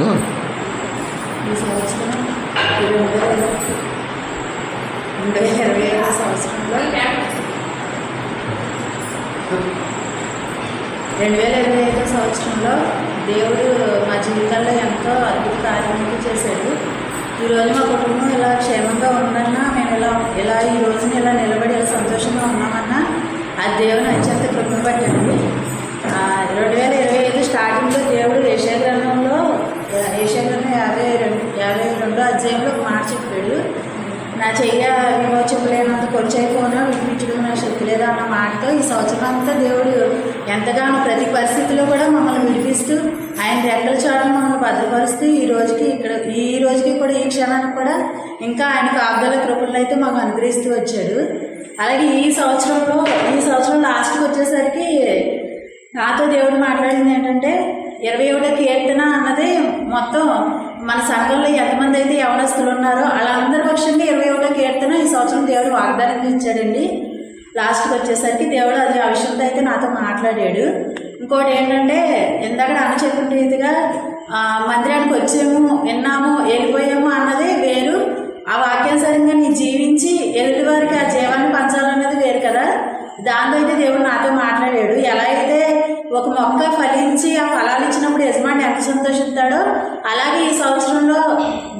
ఈ సంవత్సరం 2025 సంవత్సరంలో 2025 సంవత్సరంలో దేవుడు మా జీవితాల్లో ఎంతో అద్భుత కార్యక్రమాలు చేశాడు. ఈరోజు మా కుటుంబం ఇలా క్షేమంగా ఉందన్నా, మేము ఇలా ఈ రోజున ఇలా నిలబడి ఇలా సంతోషంగా ఉన్నామన్నా అది దేవుని అత్యంత కృపను బట్టండి. 2025 స్టార్టింగ్లో దేవుడు యెషయా గ్రంథంలో 52 అధ్యాయంలో ఒక మాట చెప్పాడు. నా చెయ్య విమోచింపలేనంత కొంచెంపోయినా వినిపించడం నా శక్తి లేదా అన్న మాటతో ఈ సంవత్సరం అంతా దేవుడు ఎంతగానో ప్రతి పరిస్థితిలో కూడా మమ్మల్ని విడిపిస్తూ ఆయన రెక్కల చాటును మమ్మల్ని భద్రపరుస్తూ ఈ రోజుకి కూడా ఈ క్షణానికి కూడా ఇంకా ఆయన కాపుదల కృపలను అయితే మాకు అనుగ్రహిస్తూ వచ్చాడు. అలాగే ఈ సంవత్సరం లాస్ట్కి వచ్చేసరికి నాతో దేవుడు మాట్లాడింది ఏంటంటే 21వ కీర్తన అన్నది మొత్తం మన సంఘంలో ఎంతమంది అయితే యవనస్తులు ఉన్నారో వాళ్ళందరి పక్షంగా 21వ కీర్తన ఈ సంవత్సరం దేవుడు వాగ్దానం ఇచ్చాడండి. లాస్ట్కి వచ్చేసరికి దేవుడు అది ఆ విషయంతో అయితే నాతో మాట్లాడాడు. ఇంకోటి ఏంటంటే ఇందాక అన్న చెప్పిన రీతిగా మందిరానికి వచ్చాము, విన్నాము, వెళ్ళిపోయాము అన్నది వేరు. ఆ వాక్యానుసారంగా నీ జీవించి ఎదుటి వారికి ఆ జీవాన్ని పంచాలన్నది వేరు కదా. దాంతో అయితే దేవుడు నాతో మాట్లాడాడు. ఎలా అయితే ఒక మొక్క ఫలించి ఆ ఫలాలు ఇచ్చినప్పుడు యజమాని ఎంత సంతోషిస్తాడో అలాగే ఈ సంవత్సరంలో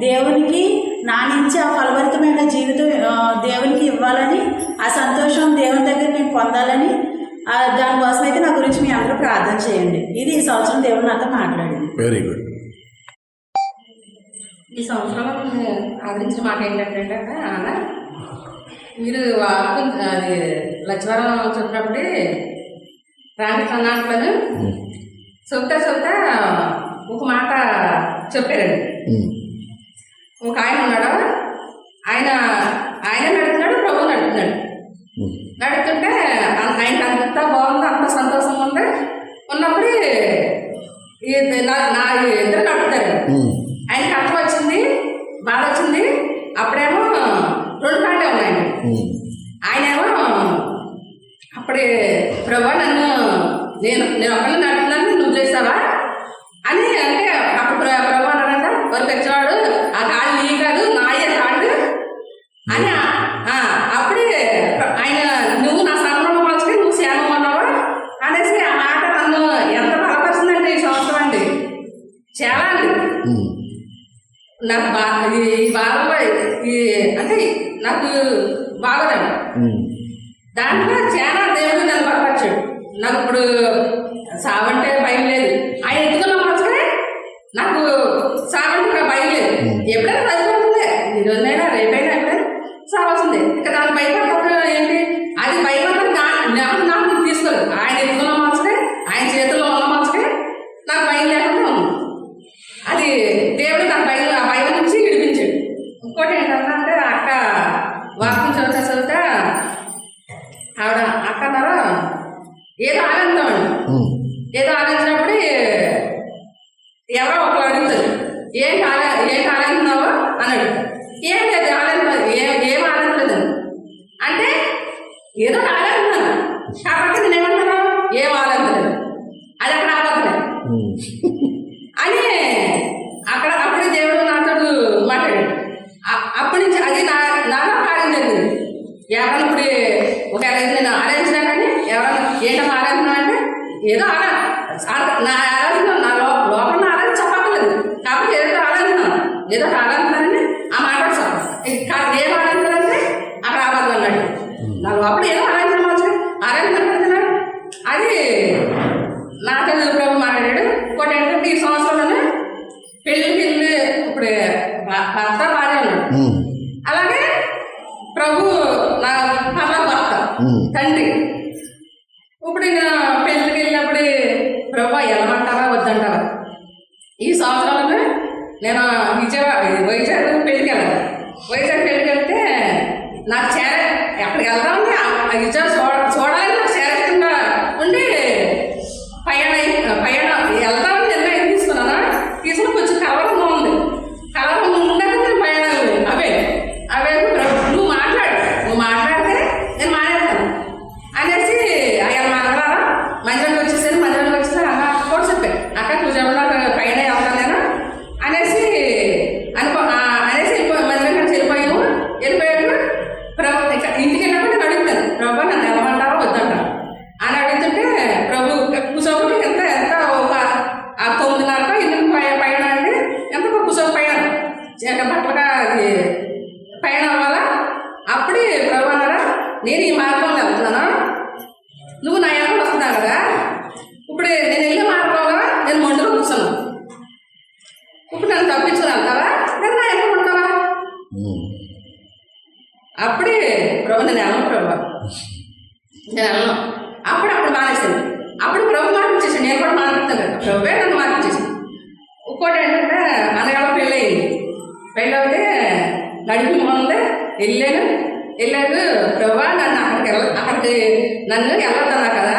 దేవునికి నా నుంచి ఆ ఫలభరితమైన జీవితం దేవునికి ఇవ్వాలని, ఆ సంతోషం దేవుని దగ్గర నేను పొందాలని, దానికోసం అయితే నా గురించి మీ అందరూ ప్రార్థన చేయండి. ఇది ఈ సంవత్సరం దేవుడు నాతో మాట్లాడింది. Very good. ఈ సంవత్సరం ఆదరించిన మాట ఏంటంటే అన్న మీరు అది లక్ష్మీవారం చెప్పినప్పుడు రాణిస్తున్నాను చెప్తా ఒక మాట చెప్పారండి. ఒక ఆయన ఉన్నాడు, ఆయన నడుపుతున్నాడు, ప్రభు నడుపుతున్నాడు. నడుపుతుంటే ఆయనకి అంతా బాగుంది, అంత సంతోషంగా ఉంది. ఉన్నప్పుడు నా ఇద్దరు నడుపుతారు. ఆయన కష్టం వచ్చింది, బాధ వచ్చింది. అప్పుడేమో 2 కాళ్ళే ఉన్నాయండి. ఆయనేమో అప్పుడే ప్రభా నేను ఒకరిని నడుపుతున్నాను, నువ్వు చేస్తావా అని అంటే అప్పుడు ప్రభా అన్నారంట, వరకు వచ్చేవాడు ఆ కాళ్ళు నీ కాదు నాయే కాళ్ళు అని. అప్పుడే ఆయన నువ్వు నా సంబంధం వచ్చి నువ్వు సేవం ఉన్నావా అనేసి ఆ మాట నన్ను ఎంత బలపరిచిందంటే ఈ సంవత్సరం అండి. చాలా అండి నాకు ఈ బాగా అంటే నాకు బాగోదండి. దాంట్లో చాలా దేవుడు నన్ను బలపరిచాడు. నాకు ఇప్పుడు సావంటే భయం లేదు. ఆయన ఎత్తుకున్న మనసునే నాకు సావంటే భయం లేదు. ఎప్పుడైనా చదువుతుంది, ఈ రోజునైనా రేపైనా ఎప్పుడైనా సావాల్సిందే. ఇక దాని భయపడటం ఏంటి, అది భయపడటం నాకు తీసుకోలేదు. ఆయన ఎత్తుకున్న మనసునే, ఆయన చేతుల్లో ఉన్న మనసునే నాకు భయం లేకుండా ఉంది. అది దేవుడు నాకు ఆ భయం నుంచి విడిపించాడు. ఇంకోటి ఏంటంటే అక్క వాక్యం చదువుతా ఆవిడ అక్క అన్నారా ఏదో ఆనందం ఆలోచించినప్పుడు ఎవరో ఒకరు అడుగుతుంది, ఏంటి ఆనందిస్తున్నావు అన్నాడు. ఏం లేదు ఏం ఆనందలేదు అంటే ఏదో ఆనందిస్తున్నాను కాబట్టి నేను ఏమంటాను, ఏం ఆనందలేదు, అది అక్కడ ఆపట్లేదు అని అప్పుడే దేవుడు నాతో మాట్లాడాడు. అప్పటి నుంచి అది నాలో కార్యం జరిగింది. ఎవరన్నా ఇప్పుడు ఒక నేను ఆలోచించినా కానీ ఎవరన్నా ఏంటో ఆలోచన అంటే ఏదో నా ఆలోచన నా లోపల ఆలోచన చెప్పక్కర్లేదు కాబట్టి ఏదో ఆలోచిస్తున్నాను, ఏదో ఆలోచిస్తున్నానని ఆ మాట చెప్పాలి. ఏం ఆలోచిస్తానంటే అక్కడ ఆపదు అన్నాడు. నా లోపల ఏదో ఆలోచన అది నాతో ప్రభు మాట్లాడాడు. ఇంకోటి ఏంటంటే ఈ సంవత్సరంలోనే పెళ్ళికి ఇప్పుడు భర్త భార్య ఉన్నాడు. అలాగే ప్రభు నా భర్త తండ్రి. ఇప్పుడు పెళ్ళికి వెళ్ళినప్పుడు ప్రభు వెళ్ళమంటావా వద్దంటావా. ఈ సంవత్సరంలో నేను వైజాగ్ పెళ్ళికి వెళ్ళాను. వైజాగ్ పెళ్ళికి వెళ్తే నాకు ఎక్కడికి వెళ్దామని విజయవాడ చూడాలని నాకు చేరకుండా ఉండి పైన వెళ్దామని నిర్ణయం తీసుకుని కొంచెం కలవరంగా ఉంది. కలవరంగా ఉండక నేను పైన అవే నువ్వు మాట్లాడితే నేను మాట్లాడతాను అనేసి ఆయన మందిరానికి వచ్చేసాను. మందిరానికి వచ్చేసాను. అక్క కూడా చెప్పాను, అక్క నువ్వు చెప్పిన పైన వెళ్తాను నేను ప్రభు కూర్చోబట్టి ఎంత ఎంత ఒక 9:30 8 పైన అండి ఎంత కూర్చోబట్టి పైన బట్టలుగా అది పైన అవ్వాలా. అప్పుడే ప్రభు అన్నారా, నేను ఈ మార్గంలో వెళ్తున్నాను, నువ్వు నా వెనక వస్తున్నావు కదా, ఇప్పుడు నేను వెళ్ళే మార్గంలో నేను మండులో కూర్చున్నాను, ఇప్పుడు నన్ను తప్పించుకుని వెళ్తావా లేదా నా వెనక ఉంటావా? అప్పుడే ప్రభు నేను వెళ్ళను ప్రభు, నేను వెళ్ళను. అప్పుడు మానేసాను. అప్పుడు ప్రభు మార్పించేసాను, నేను కూడా మార్పిస్తాను కదా, ప్రభువే నన్ను మార్పించేసాను. ఇంకోటి ఏంటంటే అనగాల పెళ్ళయింది. పెళ్ళవుతే నడిపి మొహందే వెళ్ళాడు ప్రభా నన్ను అక్కడికి నన్ను వెళ్ళొద్దన్నా కదా,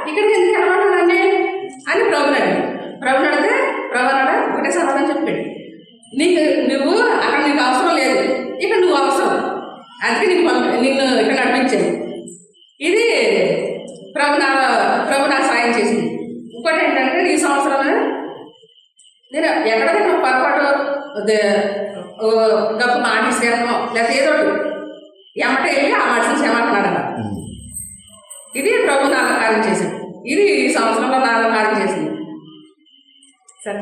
ఇక్కడికి ఎందుకు వెళ్ళమంటానని అని ప్రభుని అడిగితే ప్రభు అన్నాడు ఒకటే సమాధానం చెప్పాడు, నువ్వు అక్కడ నీకు అవసరం లేదు, ఇక్కడ నువ్వు అవసరం, అందుకే నిన్ను ఇక్కడ నడిపించాను. ఇది ప్రభు నాకు సాయం చేసింది. ఇంకోటి ఏంటంటే ఈ సంవత్సరం నేను ఎక్కడైనా పొరపాటు గొప్ప మాట తీసుకెళ్ళడం లేకపోతే ఏదో ఎమ్మట వెళ్ళి ఆ మనిషిని చేయమంటున్నాడు కదా, ఇది ప్రభు నాకు కార్యం చేసింది. ఇది ఈ సంవత్సరంలో నాకు కార్యం చేసింది. సరే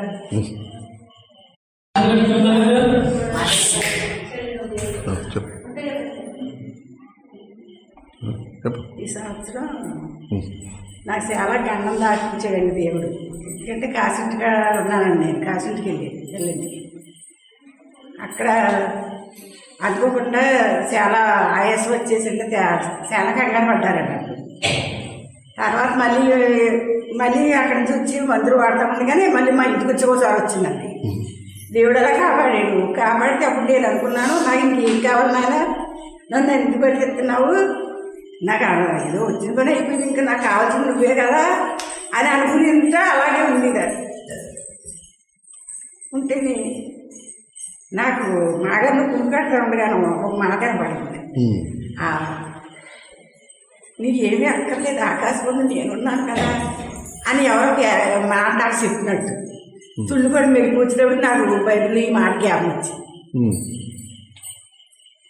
ఈ సంవత్సరం నాకు చాలా గండం దాటించాడండి దేవుడు. ఎందుకంటే కాసింటిగా ఉన్నానండి, నేను కాసింటికి వెళ్ళండి. అక్కడ అనుకోకుండా చాలా ఆయాసం వచ్చేసింది, చాలా కంగారు పడ్డారండి. తర్వాత మళ్ళీ అక్కడి నుంచి వచ్చి మందులు వాడతామండి, కానీ మళ్ళీ మా ఇంటికి వచ్చి ఒకసారి వచ్చిందండి. దేవుడు అలా కాపాడితే అప్పుడు నేను అనుకున్నాను, నాకు ఇంకేం కావాలి నాయన, నన్ను ఎందుకు బతికిస్తున్నావు, నాకు ఏదో వచ్చిన పని అయిపోయింది, ఇంకా నాకు కావాల్సింది నువ్వే కదా అని అనుకునేంత అలాగే ఉంది కదా. ఉంటేనే నాకు మాగన్ను కుంకట్లా ఉండగాను ఒక మాట పడింది, నీకేమీ అక్కర్లేదు, ఆకాశం ఉంది, నేనున్నాను కదా అని ఎవరికి మాట నాకు చెప్పినట్టు తుళ్ళుపడి మెరుగు వచ్చినప్పుడు నాకు బైబిల్ ఈ మాట జ్ఞాపకం వచ్చింది.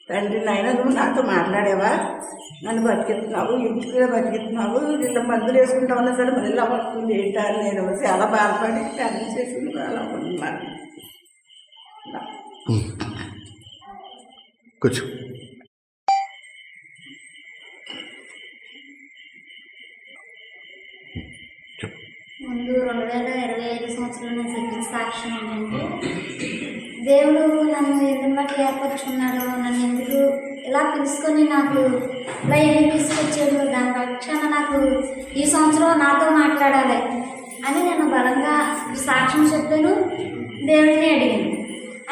తండ్రి నాయన నువ్వు నాతో మాట్లాడేవా, నన్ను బతికిస్తున్నావు, ఇంటికి బతికిస్తున్నావు, ఇలా మందులు వేసుకుంటా ఉన్నా సరే మళ్ళీ ఇలా వస్తుంది ఏంటా అని నేను చాలా బాధపడి తండ్రి చేసుకుని అలా ఉన్నాను. కూర్చో. ముందు 2025 సంవత్సరంలో నేను చెప్పిన సాక్ష్యం ఏంటంటే, దేవుడు నన్ను ఎందుకు బట్టి ఏర్పరచుకున్నాడు, నన్ను ఎందుకు ఇలా పిలుచుకొని నాకు ఇలా ఎందుకు తీసుకొచ్చాడు, దాని పక్షాన నాకు ఈ సంవత్సరం నాతో మాట్లాడాలి అని నేను బలంగా సాక్ష్యం చెప్పాను, దేవుడిని అడిగాను.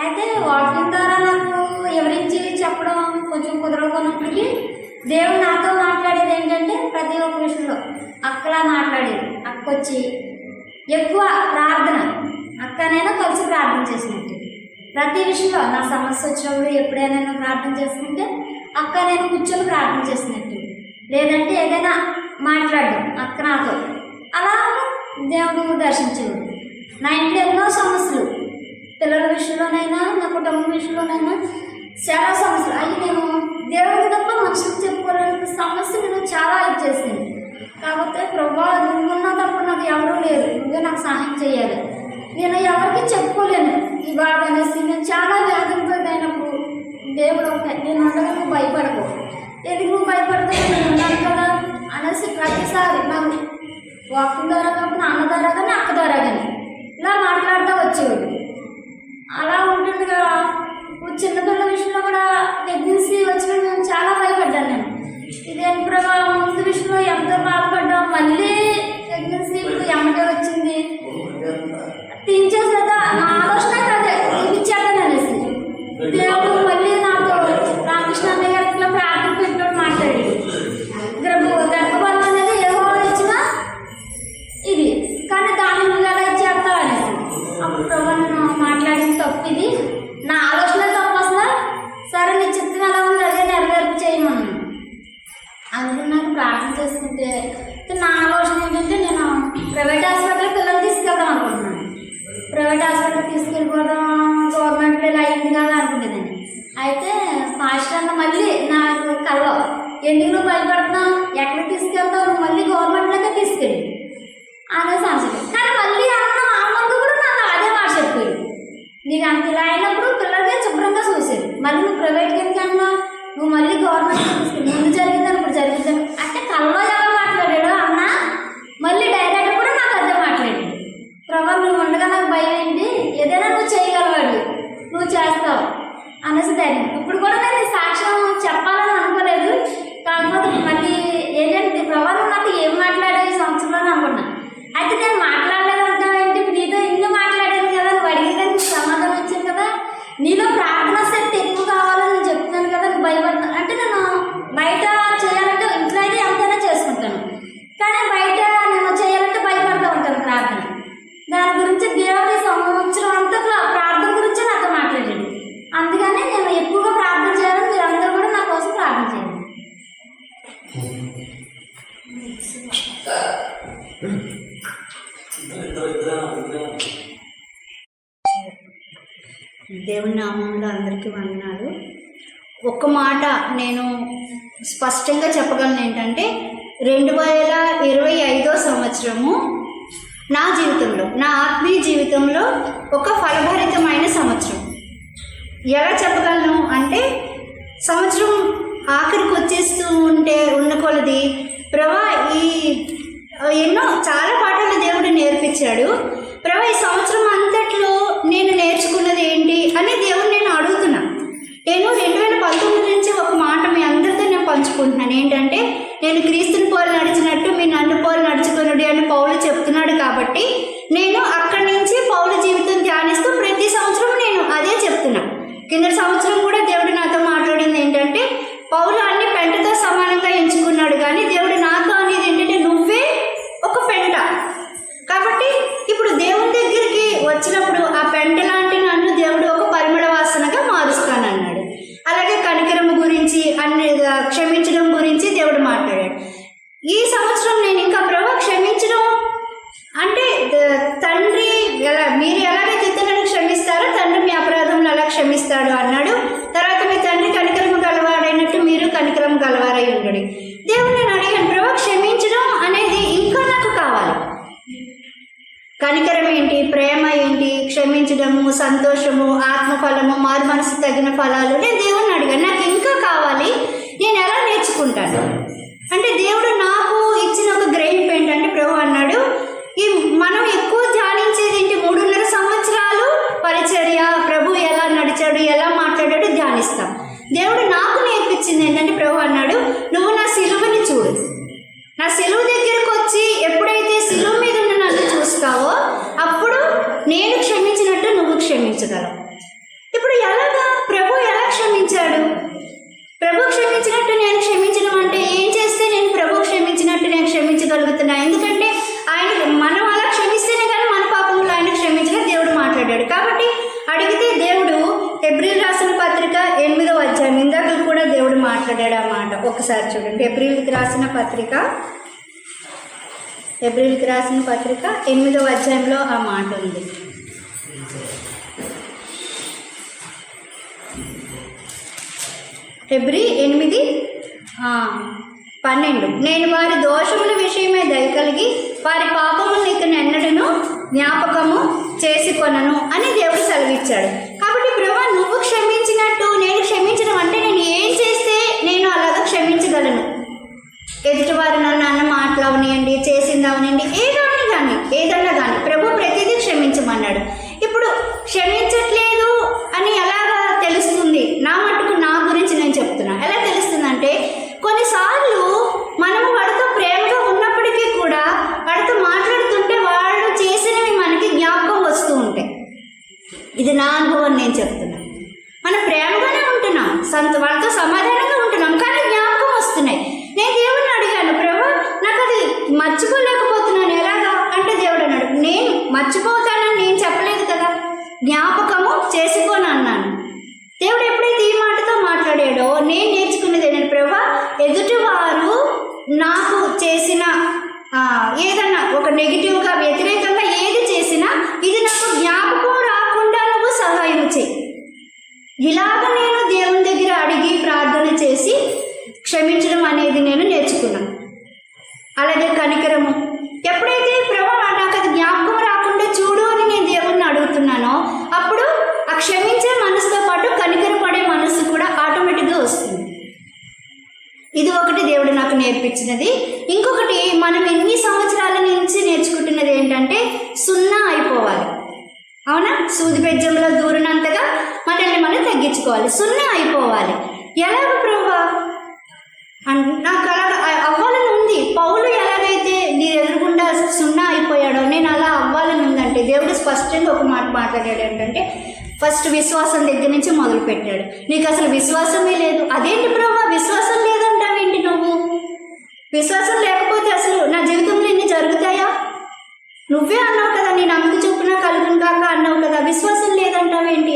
అయితే వాకింగ్ ద్వారా నాకు వివరించి చెప్పడం కొంచెం కుదరకున్నప్పటికీ దేవుడు నాతో మాట్లాడేది ఏంటంటే ప్రతి ఒక్క విషయంలో అక్కలా మాట్లాడేది. అక్క వచ్చి ఎక్కువ ప్రార్థన, అక్కనైనా కలిసి ప్రార్థన చేసినట్టు ప్రతి విషయంలో నా సమస్య వచ్చినప్పుడు ఎప్పుడైనా నేను ప్రార్థన చేసుకుంటే అక్క నేను కూర్చొని ప్రార్థన చేసినట్టు, లేదంటే ఏదైనా మాట్లాడడం అక్క నాతో అలా దేవుడు దర్శించేవాడు. నా ఇంట్లో ఎన్నో సమస్యలు, పిల్లల విషయంలోనైనా నా కుటుంబం విషయంలోనైనా చాలా సమస్యలు అవి నేను దేవుడికి తప్ప మనుషులకు చెప్పుకోలేని సమస్య నేను చాలా ఇచ్చేసాను. కాకపోతే ప్రభా నువ్వున్న తప్ప నాకు ఎవరూ లేరు, నువ్వే నాకు సహాయం చేయాలి, నేను ఎవరికి చెప్పుకోలేను ఈ బాధ అనేసి నేను చాలా వేదంతో అయినప్పుడు దేవుడు నేను ఉండగా నువ్వు భయపడకు, ఎందుకు నువ్వు భయపడతా నేను ఉన్నాను కదా అనేసి ప్రతిసారి నాకు వాకింగ్ ద్వారా కాకుండా అన్న ద్వారా కానీ అక్క ద్వారా కానీ ఇలా మాట్లాడుతూ వచ్చేవాడు. అలా ఉంటుండగా చిన్నపిల్లల విషయంలో కూడా ప్రెగ్నెన్సీ వచ్చిన నేను చాలా భయపడ్డాను. నేను ఇదేంటి ప్రభా ముందు విషయంలో ఎంతో బాధపడ్డాం, మళ్ళీ ప్రెగ్నెన్సీ ఇప్పుడు ఎమ్మటే వచ్చింది, తీయించేసేదా నా ఆలోచన కదే తీయించేద్దాను అనేసి దేవుడు మళ్ళీ నాతో రామకృష్ణ అన్నయ్య గారికి ఇట్లా ప్రార్థన పెట్టినట్టు మాట్లాడి గర్భఫలం అనేది యెహోవా ఇచ్చిన ఇది, కానీ దాన్ని నువ్వు ఎలా ఇచ్చేస్తావు అనేసి అప్పుడు ప్రభు నేను మాట్లాడిన తప్పు ఇది, నా ఆలోచన తప్పు వస్తుందా, సరే నీ చిత్తం ఎలా ఉంది అదే నెరవేర్పు చేయమన్నాను. అనుకున్నాను ప్రార్థన చేసుకుంటే నా ఆలోచన ఏంటంటే నేను ప్రైవేట్ హాస్పిటల్ పిల్లలు తీసుకెళ్దాం అనుకుంటున్నాను. ప్రైవేట్ హాస్పిటల్ తీసుకెళ్ళిపోదాం గవర్నమెంట్లో ఇలా అయింది కదా అనుకునేదాన్ని. అయితే ఫాస్ట్ అన్న మళ్ళీ నాకు కల్లో ఎందుకు నువ్వు భయపడుతున్నావు, ఎక్కడికి తీసుకెళ్తావు, నువ్వు మళ్ళీ గవర్నమెంట్లోకే తీసుకెళ్ళి ఏదైనా నువ్వు చేయగలవాడు, నువ్వు చేస్తావు అనేసి ధైర్యం. ఇప్పుడు కూడా నేను ఈ సాక్ష్యం చెప్పాలని అనుకోలేదు. కాకపోతే మళ్ళీ ఏంటంటే ప్రభావం నాకు ఏం మాట్లాడా ఈ సంవత్సరంలో అనుకున్నా. అయితే నేను మాట్లాడలేదు అంటావేంటి, నీతో ఇన్ని మాట్లాడాను కదా, నువ్వు అడిగేదానికి సమాధానం ఇచ్చాను కదా, నీలో ప్రార్థన శక్తి ఎక్కువ కావాలని నేను చెప్తున్నాను కదా, నువ్వు భయపడుతున్నా అంటే నేను బయట చేయాలంటే ఇంట్లో అయితే ఎంతైనా చేసుకుంటాను, కానీ బయట నేను చేయాలంటే భయపడుతూ ఉంటాను ప్రార్థన. దాని గురించి దేవుడి సంవత్సరం అంతా ప్రార్థన గురించే నాతో మాట్లాడాడు. అందుకని నేను ఎక్కువగా ప్రార్థన చేయాలని మీరు అందరూ కూడా నా కోసం ప్రార్థన చేయండి. దేవుని నామంలో అందరికీ వందనాలు. ఒక్క మాట నేను స్పష్టంగా చెప్పగలను ఏంటంటే 2025 సంవత్సరము నా జీవితంలో, నా ఆత్మీయ జీవితంలో ఒక ఫలభరితమైన సంవత్సరం. ఎలా చెప్పగలను అంటే సంవత్సరం ఆఖరికి వచ్చేస్తూ ఉంటే ఉన్న కొలది ప్రభా ఈ ఎన్నో చాలా పాఠాలు దేవుడు నేర్పించాడు. ప్రభా ఈ సంవత్సరం అంతట్లో నేను నేర్చుకున్నది ఏంటి అని దేవుడు నేను అడుగుతున్నా. నేను 2019 నుంచి ఒక మాట మీ అందరితో నేను పంచుకుంటున్నాను. ఏంటంటే నేను క్రీస్తుని పోలు నడిచినట్టు మీ నన్ను పోలు నడుచుకున్నాడు అని పౌలు చెప్తున్నాడు. కాబట్టి నేను అక్కడి నుంచి పౌలు జీవితం ధ్యానిస్తూ ప్రతి సంవత్సరం నేను అదే చెప్తున్నా. కింద సంవత్సరం కూడా దేవుడు నాతో మాట్లాడింది ఏంటంటే పౌలు అన్ని పెంటతో సమానంగా ఎంచుకున్నాడు, కానీ దేవుడు నాతో అనేది ఏంటంటే నువ్వే ఒక పెంట. కాబట్టి ఇప్పుడు దేవుని దగ్గరికి వచ్చినప్పుడు ఆ పెంట లాంటి నన్ను దేవుడు ఒక పరిమళ వాసనగా మారుస్తానన్నాడు. అలాగే కనికరము గురించి అన్ని క్షమించడం గురించి దేవుడు మాట్లాడాడు. ఈ సంవత్సరం నేను ఇంకా ప్రభు క్షమించడం అంటే తండ్రి మీరు ఎలాగైతే ఇతరులను క్షమిస్తారో తండ్రి మీ అపరాధంలో అలా క్షమిస్తాడు అన్నాడు. తర్వాత మీ తండ్రి కనికరము గలవాడైనట్టు మీరు కనికరము గలవారై ఉండడు. దేవుడు నేను అడిగాను ప్రభు క్షమించడం అనేది ఇంకా నాకు కావాలి. కనికరం ఏంటి, ప్రేమ ఏంటి, క్షమించడము, సంతోషము, ఆత్మఫలము, మారు మనసు తగిన ఫలాలు నేను దేవుడిని అడిగాను. నాకు ఇంకా కావాలి, నేను ఎలా నేర్చుకుంటాను అంటే దేవుడు నాకు ఇచ్చిన ఒక గ్రహింపు ఏంటంటే ప్రభు అన్నాడు ఈ మనం ఎక్కువ ధ్యానించేది ఏంటి 3.5 సంవత్సరాలు పరిచర్య, ప్రభు ఎలా నడిచాడు, ఎలా మాట్లాడాడు ధ్యానిస్తాం. దేవుడు నాకు నేర్పించింది ఏంటంటే ప్రభు అన్నాడు నువ్వు నా సిలువని చూడు. నా సిలువ దగ్గరకు వచ్చి ఎప్పుడైతే సిలువ మీద ఉన్న నన్ను చూస్తావో అప్పుడు నేను క్షమించినట్టు నువ్వు క్షమించగలవు. ఇప్పుడు ఎలాగా ప్రభు ఎలా క్షమించాడు? ప్రభు క్షమించినట్టు నేను క్షమించడం అంటే ఏం చేస్తే నేను ప్రభు క్షమించినట్టు నేను క్షమించగలుగుతున్నా? ఎందుకంటే ఆయన మనం అలా క్షమిస్తేనే కానీ మన పాపంలో ఆయన క్షమించిన దేవుడు మాట్లాడాడు. కాబట్టి అడిగితే దేవుడు హెబ్రీయులకు రాసిన పత్రిక 8వ అధ్యాయం ఇందాక కూడా దేవుడు మాట్లాడాడు ఆ మాట. ఒకసారి చూడండి. హెబ్రీయులకు రాసిన పత్రిక 8వ అధ్యాయంలో ఆ మాట ఉంది. హెబ్రీ 8:12 నేను వారి దోషముల విషయమై దయ కలిగి వారి పాపములను ఇక ఎన్నడను జ్ఞాపకము చేసుకొనను అని దేవుడు సెలవిచ్చాడు. కాబట్టి ప్రభా నువ్వు క్షమించినట్టు నేను క్షమించడం అంటే నేను ఏం చేస్తే నేను అలాగ క్షమించగలను? ఎదుటివారు నన్ను అన్న మాటలు అవనియండి, చేసింది అవనండి, ఏదన్నా కానీ ప్రభు ప్రతిదీ క్షమించమన్నాడు. ఇప్పుడు క్షమించట్లేదు అని ఎలాగా తెలుస్తుంది? నా మట్టుకు నా గురించి నేను చెప్తున్నా. ఎలా తెలుస్తుందంటే కొన్నిసార్లు మనము వాడితో ప్రేమగా ఉన్నప్పటికీ కూడా వాడితో మాట్లాడుతుంటే వాళ్ళు చేసినవి మనకి జ్ఞాపకం వస్తూ ఉంటాయి. ఇది నా అనుభవం నేను చెప్తున్నా. మనం ప్రేమగానే ఉంటున్నాం, వాళ్ళతో సమాధానంగా ఉంటున్నాం, కానీ జ్ఞాపకం వస్తున్నాయి. నేను దేవుడిని అడిగాను ప్రభు నాకు అది మర్చిపోలేకపోతున్నాను ఎలాగా అంటే దేవుడు అన్నాడు నేను మర్చిపోతానని నేను చెప్పలేదు కదా, జ్ఞాపకము చేసుకోను అన్నాను. దేవుడు ఎప్పుడైతే ఈ మాటతో మాట్లాడాడో నేను నేర్చుకున్నది ఏంటంటే ప్రభా ఎదుటివారు నాకు చేసిన ఏదన్నా ఒక నెగిటివ్గా వ్యతిరేకంగా ఏది చేసినా ఇది నాకు జ్ఞాపకం రాకుండా నువ్వు సహాయం చేయి. ఇలాగ నేను దేవుని దగ్గర అడిగి ప్రార్థన చేసి క్షమించడం అనేది నేను నేర్చుకున్నాను. అలాగే కనికరము ఎప్పుడైతే ప్రభా నాకు అది జ్ఞాపకం రాకుండా చూడు అని నేను దేవుణ్ణి అడుగుతున్నానో అప్పుడు ఆ క్షమించే మనసుతో పాటు కనికరపడే మనసు కూడా ఆటోమేటిక్గా వస్తుంది. ఇది ఒకటి దేవుడు నాకు నేర్పించినది. ఇంకొకటి మనం ఎన్ని సంవత్సరాల నుంచి నేర్చుకుంటున్నది ఏంటంటే 0 అయిపోవాలి. అవునా? సూది బెజ్జంలో దూరినంతగా మనల్ని మనం తగ్గించుకోవాలి, సున్నా అయిపోవాలి. ఎలాగ ప్రభువా నాకు అలా అవ్వాలని ఉంది. పౌలు ఎలాగైతే నీ ఎదురుగుండా సున్నా అయిపోయాడో నేను అలా అవ్వాలని ఉందంటే దేవుడు స్పష్టంగా ఒక మాట మాట్లాడాడు ఏంటంటే ఫస్ట్ విశ్వాసం దగ్గర నుంచి మొదలు పెట్టాడు. నీకు అసలు విశ్వాసమే లేదు. అదేంటి ప్రభా విశ్వాసం లేదంటావేంటి నువ్వు? విశ్వాసం లేకపోతే అసలు నా జీవితంలో ఇన్ని జరుగుతాయా? నువ్వే అన్నావు కదా, నీ నమ్మక చొప్పున కలుగును కాక అన్నావు కదా, విశ్వాసం లేదంటావేంటి?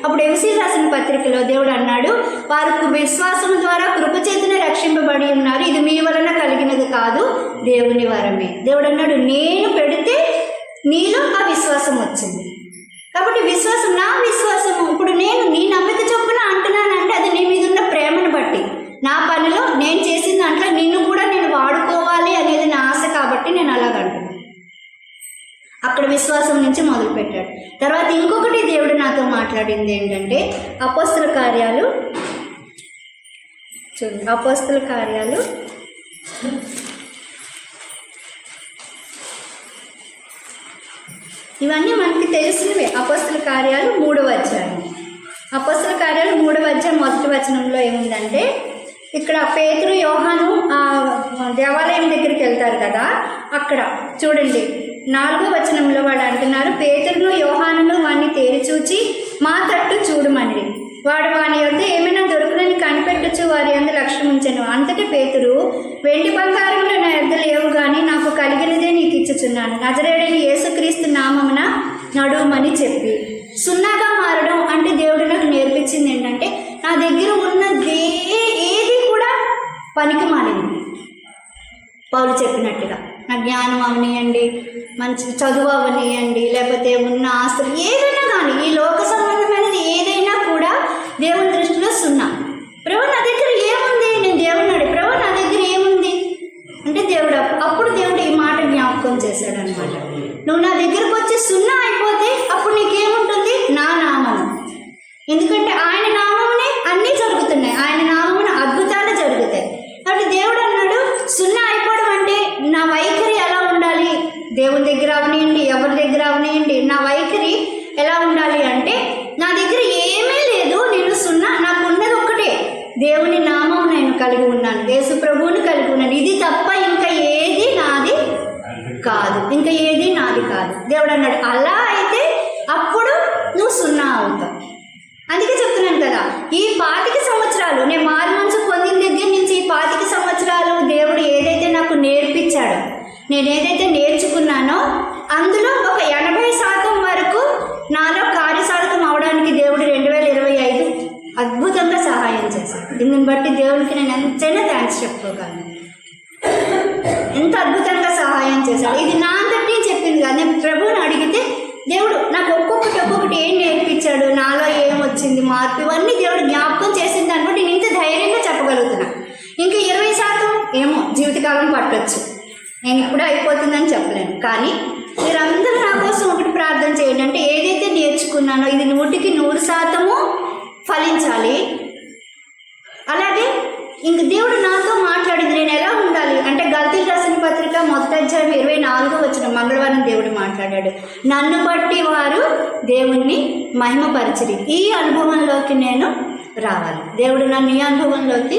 అప్పుడు ఎఫెసీయులకు రాసిన పత్రికలో దేవుడు అన్నాడు, వారికి విశ్వాసం ద్వారా కృపచేతనే రక్షింపబడి ఉన్నారు, ఇది మీ వలన కలిగినది కాదు, దేవుని వరమే. దేవుడు అన్నాడు, నేను పెడితే నీలో ఆ విశ్వాసం వచ్చింది. కాబట్టి విశ్వాసం నా విశ్వాసము. ఇప్పుడు నేను నీ నమ్మక చొప్పున అంటున్నానంటే అది నీ మీద ఉన్న ప్రేమను బట్టి, నా పనిలో నేను చేసిన దాంట్లో నిన్ను కూడా నేను వాడుకోవాలి అనేది నా ఆశ కాబట్టి నేను అలాగంటున్నాను. అక్కడ విశ్వాసం నుంచి మొదలుపెట్టాడు. తర్వాత ఇంకొకటి దేవుడు నాతో మాట్లాడింది ఏంటంటే అపోస్తల కార్యాలు చూడండి. అపోస్తల కార్యాలు ఇవన్నీ మనకి తెలిసినవే. అపోస్తల కార్యాలు 3వ అధ్యాయం. అపోస్తల కార్యాలు 3వ అధ్యాయం 1వ వచనంలో ఏముందంటే ఇక్కడ పేతురు యోహాను దేవాలయం దగ్గరికి వెళ్తారు కదా, అక్కడ చూడండి 4వ వచనంలో వాడు అంటున్నారు, పేతురును యోహానును వాడిని తేరిచూచి మా తట్టు చూడమని వాడు వాని యొద్ద ఏమైనా దొరుకునని కనిపెట్టుచు వారి యందు లక్ష్యం ఉంచెను. అంతటి పేతురు, వెండి బంగారములు నా యొద్ద లేవు కానీ నాకు కలిగినదే నీకు ఇచ్చుచున్నాను, నజరేయుడైన యేసుక్రీస్తు నామమున నడుమని చెప్పి. సున్నాగా మారడం అంటే దేవుడు నాకు నేర్పించింది ఏంటంటే నా దగ్గర ఉన్నది ఏది కూడా పనికి మారింది. పౌలు చెప్పినట్టుగా నా జ్ఞానం అవనియండి, మంచి చదువు అవనియండి, లేకపోతే ఉన్న ఆస్తులు ఏదైనా కానీ ఈ లోక సంబంధమైనది ఏదైనా కూడా దేవుని దృష్టిలో సున్నా. ప్రభు నా దగ్గర ఏముంది? నేను దేవుని అడిగి ప్రభు నా దగ్గర ఏముంది అంటే దేవుడు అప్పుడు దేవుడు ఈ మాట జ్ఞాపకం చేశాడు అనమాట. నువ్వు నా దగ్గరకు వచ్చి సున్నా అయిపోతే అప్పుడు నీకేముంటుంది? నా నామం. ఎందుకంటే ఆయన నామమునే అన్నీ జరుగుతున్నాయి, ఆయన నామమున అద్భుతాలు జరుగుతాయి. కాబట్టి దేవుడు అన్నాడు సున్నా అయిపోవడం అంటే నా వైఖరి ఎలా ఉండాలి? దేవుని దగ్గర అవనియండి, ఎవరి దగ్గర అవనియండి, నా వైఖరి ఎలా ఉండాలి అంటే నా దగ్గర ఏమీ లేదు, నేను సున్నా, నాకు ఉన్నది ఒక్కటే, దేవుని నామం నేను కలిగి ఉన్నాను, యేసు ప్రభువుని కలిగి ఉన్నాను, ఇది తప్ప ఇంకా ఏది నాది కాదు, ఇంకా ఏది నాది కాదు. దేవుడు అన్నాడు అలా అయితే అప్పుడు నువ్వు సున్నా అవుతావు. అందుకే చెప్తున్నాను కదా, ఈ 25 సంవత్సరాలు నేను మారు మనసు పొందిన దగ్గర నుంచి ఈ 25 సంవత్సరాలు దేవుడు ఏదైతే నాకు నేర్పించాడో, నేను ఏదైతే నేర్చుకున్నానో అందులో ఒక 80% వరకు నాలో కార్యసాధకం అవడానికి దేవుడు 2025 అద్భుతంగా సహాయం చేశాడు. దీన్ని బట్టి దేవుడికి నేను ఎంతైనా థ్యాంక్స్ చెప్పుకోగలను. ఎంత అద్భుతంగా సహాయం చేశాడు. ఇది నా అంతటి చెప్పింది కాదు, నేను ప్రభువుని అడిగితే దేవుడు నాకు ఒక్కొక్కటి ఏం నేర్పించాడు, నాలో ఏం వచ్చింది మార్పు, ఇవన్నీ దేవుడు జ్ఞాపకం చేసిన దాన్ని బట్టి నేను ఇంత ధైర్యంగా చెప్పగలుగుతున్నా. ఇంకా 20% ఏమో జీవితకాలం పట్టొచ్చు, నేను ఇప్పుడు అయిపోతుందని చెప్పలేను. కానీ మీరందరూ నా కోసం ఒకటి ప్రార్థన చేయండి, అంటే ఏదైతే నేర్చుకున్నానో ఇది 100% ఫలించాలి. అలాగే ఇంక దేవుడు నాతో మాట్లాడింది నేను ఎలా ఉండాలి అంటే గల్తీయులకు రాసిన పత్రిక 1వ అధ్యాయం 24వ వచనం మంగళవారం దేవుడు మాట్లాడాడు, నన్ను బట్టి వారు దేవుణ్ణి మహిమపరచిరి. ఈ అనుభవంలోకి నేను రావాలి, దేవుడు నన్ను ఈ అనుభవంలోకి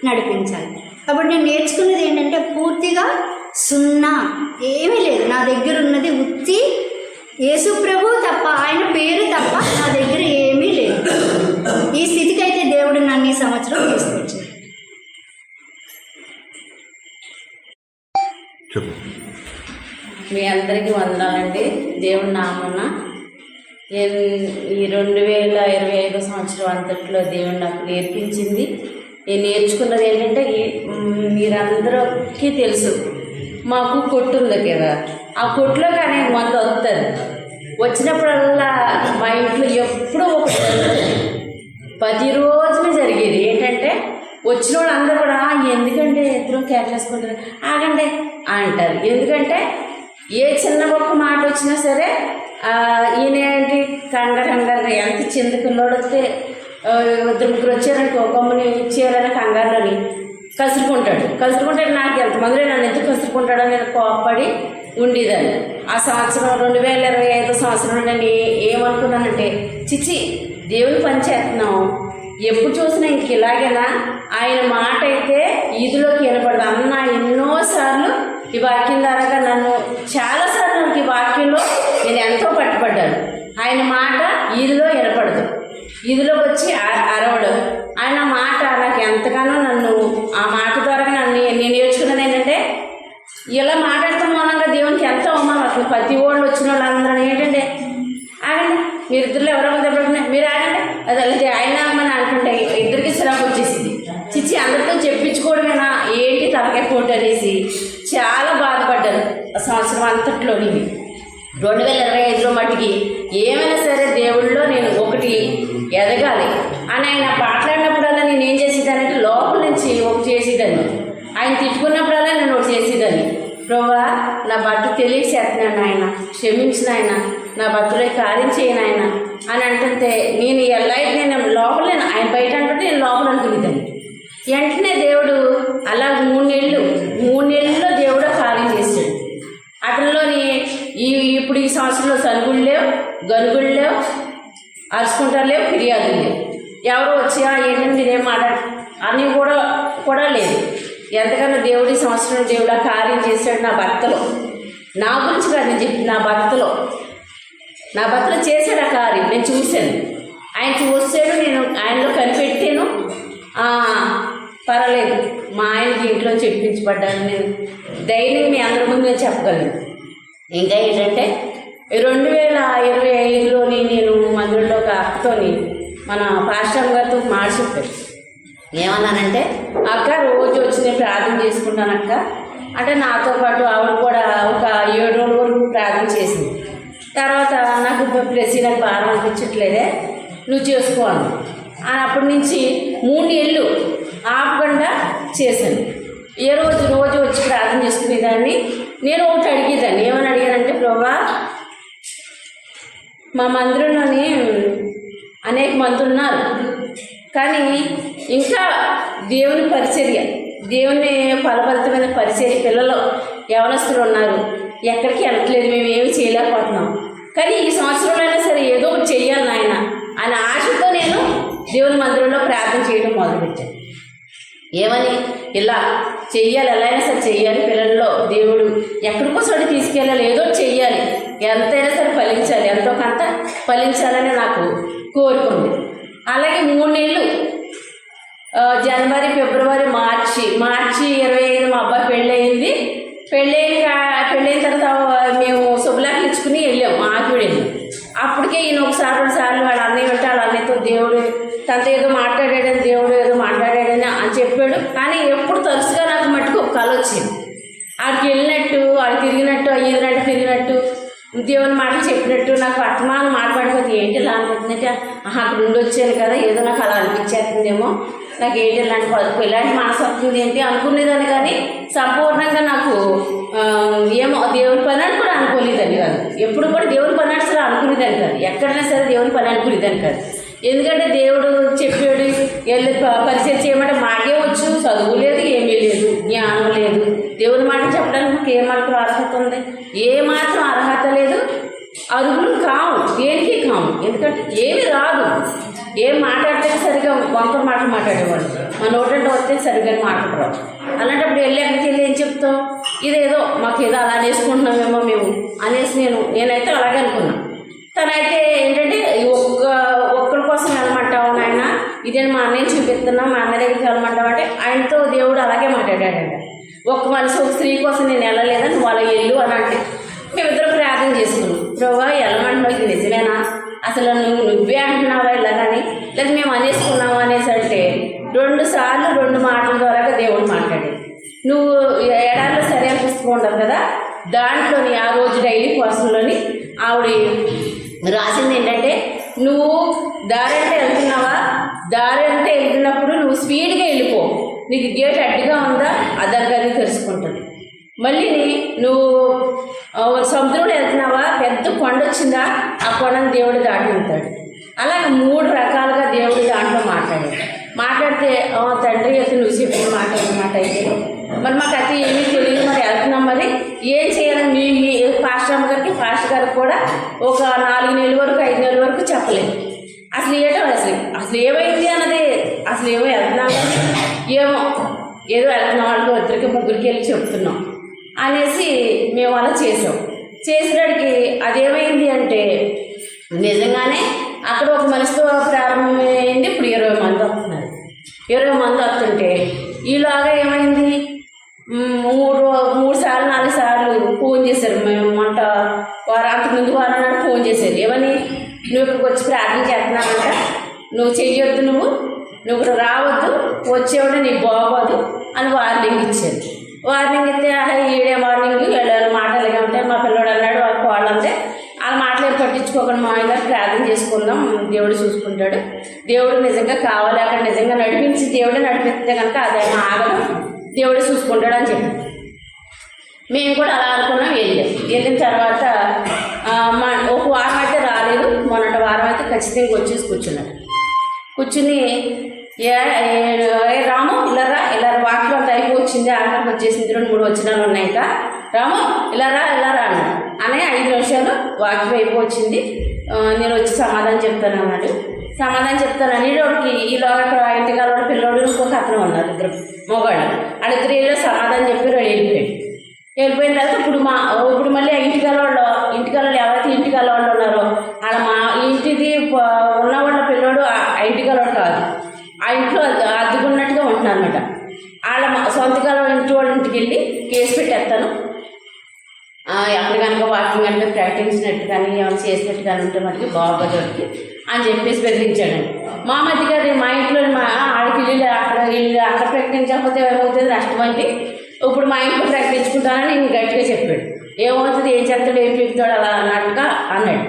నడిపించాలి. కాబట్టి నేను నేర్చుకున్నది ఏంటంటే పూర్తిగా సున్నా, ఏమీ లేదు నా దగ్గర, ఉన్నది ఉత్తి యేసు ప్రభు తప్ప, ఆయన పేరు తప్ప నా దగ్గర ఏమీ లేదు. ఈ స్థితికి అయితే దేవుడు నన్ను ఈ సంవత్సరం తీసుకొచ్చాడు. మీ అందరికీ వందనాలండి. దేవుడి నామమున ఈ 2025 సంవత్సరం అంతట్లో దేవుడు నాకు నేర్పించింది. నేను నేర్చుకున్నది ఏంటంటే మీరందరికీ తెలుసు మాకు కొట్టు ఉంది కదా, ఆ కొట్టులో కానీ మందు వస్తుంది, వచ్చినప్పుడల్లా మా ఇంట్లో ఎప్పుడో ఒకటి 10 రోజులు జరిగేది. ఏంటంటే వచ్చిన వాళ్ళు అందరూ కూడా ఎందుకంటే ఇద్దరు క్యాచ్ చేసుకుంటారు, ఆగండి అంటారు. ఎందుకంటే ఏ చిన్న ఒక్క మాట వచ్చినా సరే ఈయన ఏంటి కంగారు ఎంత చిందుకున్నాడు వస్తే 2 ముగ్గురు వచ్చారనుకో గమ్ముని ఇచ్చేయాలని కంగారులోని కసురుకుంటాడు. నాకు ఎంతమందిలో నన్ను ఎందుకు కసురుకుంటాడో నేను కోపపడి ఉండేదాన్ని. ఆ సంవత్సరం 2025 సంవత్సరంలో నేను ఏమనుకున్నానంటే, చిచి దేవుని పని చేస్తున్నాం, ఎప్పుడు చూసినా ఇంక ఇలాగేనా, ఆయన మాట అయితే ఈదులోకి వినపడదు అన్న. ఎన్నోసార్లు ఈ వాక్యం ద్వారా నన్ను చాలాసార్లు నాకు ఈ వాక్యంలో నేను ఎంతో పట్టుబడ్డాను. ఆయన మాట ఈదులో వినపడదు, ఈదులోకి వచ్చి అరవడం. ఆయన మాట నాకు ఎంతగానో నన్ను ఆ మాట ద్వారా నేను నేర్చుకున్నది ఏంటంటే, ఇలా మాట్లాడటం మూలంగా దేవునికి ఎంతో అవమానం వస్తుంది. ప్రతి వాళ్ళు వచ్చిన వాళ్ళందరూ ఏంటంటే, ఆగండి మీరు ఇద్దరు ఎవరో దెబ్బడుతున్నాయి, మీరు ఆగండి అది ఆయన అమ్మని అనుకుంటే ఇద్దరికి చిరాకు వచ్చేసింది. చిచ్చి అందరితో చెప్పించుకోవడమేనా ఏంటి తలకాయ పోటీ అనేసి చాలా బాధపడ్డాను ఆ సంవత్సరం అంతట్లోని. 2025లో మట్టికి ఏమైనా సరే దేవుళ్ళో నేను ఒకటి ఎదగాలి అని ఆయన మాట్లాడినప్పుడల్లా నేను ఏం చేసేదానంటే లోపల నుంచి ఒకటి చేసేదాన్ని. ఆయన తిట్టుకున్నప్పుడల్లా నేను ఒకటి చేసేదాన్ని. ప్రభువా నా భర్త తెలియక చేస్తున్నాను ఆయన, క్షమించిన ఆయన, నా భర్తలో కార్యం చేయను ఆయన అని అంటుంటే నేను ఎలా నేను లోపల ఆయన బయట అంటుంటే నేను లోపల అనుకునేదాన్ని. వెంటనే దేవుడు అలా 3 నెలల్లో దేవుడు కార్యం చేశాడు. అతనిలోని ఇప్పుడు ఈ సంవత్సరంలో సనుగుళ్ళు లేవు, గనుగుళ్ళు లేవు, అరుచుకుంటారు లేవు, ఫిర్యాదులు లేవు. ఎవరో వచ్చా ఏంటంటే మీరేం మాట్లాడ అని కూడా లేదు. ఎంతకన్నా దేవుడు ఈ సంవత్సరం దేవుడు ఆ కార్యం చేశాడు నా భర్తలో. నా గురించి కాదు నేను చెప్పి, నా భర్తలో చేశాడు ఆ కార్యం. నేను చూశాను, ఆయన చూశాడు, నేను ఆయనలో కనిపెట్టాను. పర్వాలేదు మా ఆయనకి ఇంట్లో చెప్పించబడ్డాను. నేను ధైర్యం మీ అందరి ముందు నేను చెప్పగలను. ఇంకా ఏంటంటే 2025లోని నేను మందిరంలో ఒక అక్కతోని మన పాస్టర్ గారితో మాట చెప్పాను. ఏమన్నానంటే, అక్క రోజు వచ్చి నేను ప్రార్థన చేసుకుంటాను అక్క అంటే, నాతో పాటు ఆవిడ కూడా ఒక 7 రోజుల వరకు ప్రార్థన చేసింది. తర్వాత నాకు ప్రతి నాకు భారం అనిపించట్లేదే, నువ్వు చేసుకోవాలి అని అప్పటి నుంచి 3 నెలలు ఆపకుండా చేశాను. రోజు వచ్చి ప్రార్థన చేసుకునేదాన్ని. నేను ఒకటి అడిగేదాన్ని, ఏమని అడిగానంటే, ప్రభువా మా మందిరంలోని అనేక మంది ఉన్నారు, కానీ ఇంకా దేవుని పరిచర్య, దేవుని ఫలభరితమైన పరిచర్య పిల్లలు యవనస్తులు ఉన్నారు, ఎక్కడికి వెళ్ళట్లేదు, మేము ఏమి చేయలేకపోతున్నాం. కానీ ఈ సంవత్సరంలో సరే ఏదో ఒకటి చెయ్యాలి నాయన అనే ఆశతో నేను దేవుని మందిరంలో ప్రార్థన చేయడం మొదలుపెట్టాను. ఏమని, ఇలా చెయ్యాలి, ఎలా అయినా సరే చెయ్యాలి, పిల్లల్లో దేవుడు ఎక్కడికో చోటు తీసుకెళ్ళాలి, ఏదో చెయ్యాలి, ఎంతైనా సరే ఫలించాలి, ఎంతో కొంత ఫలించాలని నాకు కోరుకుంది. అలాగే 3 నెలలు జనవరి, ఫిబ్రవరి, మార్చి 25 మా అబ్బాయి పెళ్ళయింది. పెళ్ళైన తర్వాత మేము శుభలాఖలు ఇచ్చుకుని వెళ్ళాము ఆకివిడని. అప్పటికే ఈయన ఒకసారి 2 సార్లు వాళ్ళ అన్నయ్య వెంట వాళ్ళ అన్నయ్యతో దేవుడు తనతో ఏదో మాట్లాడాడని, దేవుడు ఏదో మాట్లాడాడని అని చెప్పాడు. కానీ ఎప్పుడు తరచుగా నాకు మట్టుకు ఒక కళ వచ్చింది. ఆడికి వెళ్ళినట్టు, ఆడికి తిరిగినట్టు దేవుని మాటలు చెప్పినట్టు నాకు వర్తమానం మాట్లాడిపోతే ఏంటి ఇలా అనిపిస్తుందంటే, అక్కడ నుండి వచ్చాను కదా, ఏదో నాకు అలా అనిపించేస్తుందేమో, నాకు ఏంటి ఇలాంటి పదుపు ఇలాంటి మనసు వస్తుంది ఏంటి అనుకునేదాన్ని. కానీ సంపూర్ణంగా నాకు ఏమో దేవుని పని అని కూడా అనుకోలేదాన్ని కాదు. ఎప్పుడు కూడా దేవుని పని అసలు అనుకునేదాన్ని కాదు, ఎక్కడైనా సరే దేవుని పని అనుకునేదాన్ని కాదు. ఎందుకంటే దేవుడు చెప్పాడు వెళ్ళి పరిచయం చేయమంటే మాకే వచ్చు, చదువు లేదు, ఏమీ లేదు, జ్ఞానం లేదు. దేవుని మాట చెప్పడానికి మాకు ఏమాత్రం అర్హత ఉంది? ఏమాత్రం అర్హత లేదు. అరుగులు కావు, దేనికి కావు. ఎందుకంటే ఏమి రాదు. ఏం మాట్లాడితే సరిగా వంకర మాటలు మాట్లాడేవాడు, మా నోటంటే వస్తే సరిగ్గా మాట్లాడరావు. అలాంటప్పుడు అక్కడికి వెళ్ళి ఏం చెప్తాం, ఇదేదో మాకు ఏదో అలా నేర్చుకుంటున్నామేమో మేము అనేసి నేనైతే అలాగే అనుకున్నాను. తనైతే ఏంటంటే ఒక్కడి కోసం వెళ్ళమంటావు నాయన, ఇదే మా అన్నయ్య చూపిస్తున్నాం, మా అన్న దగ్గరికి వెళ్ళమంటావు అంటే ఆయనతో దేవుడు అలాగే మాట్లాడాడంట. ఒక్క మనిషి ఒక స్త్రీ కోసం నేను వెళ్ళలేదని వాళ్ళ ఇల్లు అని అంటే మేమిద్దరం ప్రార్థన చేసుకున్నాం. ప్రభువా వెళ్ళమంటున్నావు, ఇది నిజమేనా, అసలు నువ్వే అంటున్నావా ఇలా కానీ, లేదా మేము అనేసుకున్నావు అనేసి అంటే 2 సార్లు 2 మాటల ద్వారా దేవుడు మాట్లాడాడు. నువ్వు ఏడాదిలో సరైన పుస్తకం ఉండదు కదా, దాంట్లోని ఆ రోజు డైలీ పర్సన్లోని ఆవిడ రాసింది ఏంటంటే, నువ్వు దారి అంటే వెళ్తున్నావా, దారి అంటే వెళ్తున్నప్పుడు నువ్వు స్పీడ్గా వెళ్ళిపో, నీకు గేట్ అడ్డుగా ఉందా అదర్గది తెలుసుకుంటుంది. మళ్ళీ నువ్వు సముద్రంలో వెళ్తున్నావా, పెద్ద కొండ వచ్చిందా, ఆ కొండను దేవుడు దాటి వెళ్తాడు. అలాగే 3 రకాలుగా దేవుడు దాంట్లో మాట్లాడాడు. మాట్లాడితే తండ్రి అయితే నువ్వు చెప్పిన మాట అన్నమాట అయితే మరి మాకు అయితే ఏమీ తెలియదు, మరి వెళ్తున్నాం, మరి ఏం చేయాలని మీ పాస్టర్ గారికి కూడా ఒక 4 నెలల వరకు 5 నెలల వరకు చెప్పలేదు. అసలు అసలు ఏమైంది అన్నది, అసలు ఏమో వెళ్తున్నాం ఏమో ఏదో వెళ్తున్నాం వాళ్ళకి 2-3 వెళ్ళి చెప్తున్నాం అనేసి మేము అలా చేసేటికి అదేమైంది అంటే నిజంగానే అక్కడ ఒక మనిషితో ప్రారంభమైంది. ఇప్పుడు 20 మంది వస్తున్నారు. 20 మంది వస్తుంటే ఈలాగా ఏమైంది, 3 సార్లు 4 సార్లు ఫోన్ చేశారు. మేము అంతకుముందు వారం నాడు ఫోన్ చేశారు. ఏమని, నువ్వు ఇక్కడికి వచ్చి ప్రార్థన చేస్తున్నావంట, నువ్వు చెయ్యొద్దు, నువ్వు రావద్దు, వచ్చేవాడు నీకు బాగోదు అని వార్నింగ్ ఇచ్చారు. వార్నింగ్ ఇస్తే ఈడే వార్నింగ్ వెళ్ళారు. మాటలుగా ఉంటాయి. మా పిల్లడు అన్నాడు వాళ్ళంటే వాళ్ళ మాటలు పట్టించుకోకుండా మా ఆయన ప్రార్థన చేసుకుందాం, దేవుడు చూసుకుంటాడు, దేవుడు నిజంగా కావాలి, అక్కడ నిజంగా నడిపించి దేవుడే నడిపిస్తే కనుక అదేమో ఆగదు, దేవుడే చూసుకుంటాడు అని చెప్పి మేము కూడా అలా అనుకున్నాం. వెళ్ళిన తర్వాత ఒక వారం అయితే రాలేదు. మొన్నటి వారం అయితే ఖచ్చితంగా వచ్చేసి కూర్చుని రాము ఇలా వాక్యం అంతా అయిపోవచ్చింది, ఆఖరికి వచ్చేసింది, 2-3 వచనాలు ఉన్నాయి, ఇంకా రాము ఇలా రా అన్నాడు. అనే 5 నిమిషాలు వాక్యం అయిపోవచ్చింది, నేను వచ్చి సమాధానం చెప్తాను అన్నాడు. సమాధానం చెప్తాను అనేటోడికి ఈలోగా అక్కడ ఇంటికాల పిల్లోడు ఇంకొక అతను ఉన్నారు, 2 మొగాళ్ళు. వాళ్ళిద్దరు ఏదో సమాధానం చెప్పి వెళ్ళిపోయిన తర్వాత ఇప్పుడు మళ్ళీ ఇంటికాల వాళ్ళు ఎవరైతే ఇంటికాల వాళ్ళు ఉన్నారో వాళ్ళ మా ఇంటిది ఉన్నవాళ్ళ పిల్లోడు ఆ ఇంటికాల వాడు కాదు, ఆ ఇంట్లో అద్దుకున్నట్టుగా ఉంటున్నారు అనమాట. వాళ్ళ సొంతకాల ఇంటి వాళ్ళ ఇంటికి వెళ్ళి కేసు పెట్టేస్తాను, ఎక్కడ కనుక వాకింగ్ కనుక ప్రకటించినట్టు కానీ ఏమైనా చేసినట్టు కానీ ఉంటే మనకి బాగోదొరికి అని చెప్పేసి బెదిరించాడండి. మా మధ్య గారి మా ఇంట్లో ఆడికి అక్కడ ప్రకటించకపోతే ఏమవుతుంది నష్టం అంటే, ఇప్పుడు మా ఇంట్లో ప్రకటించుకుంటానని నేను గట్టిగా చెప్పాడు. ఏమవుతుంది, ఏం చేస్తాడు, ఏం చెప్తాడు అలా అన్నట్టుగా అన్నాడు.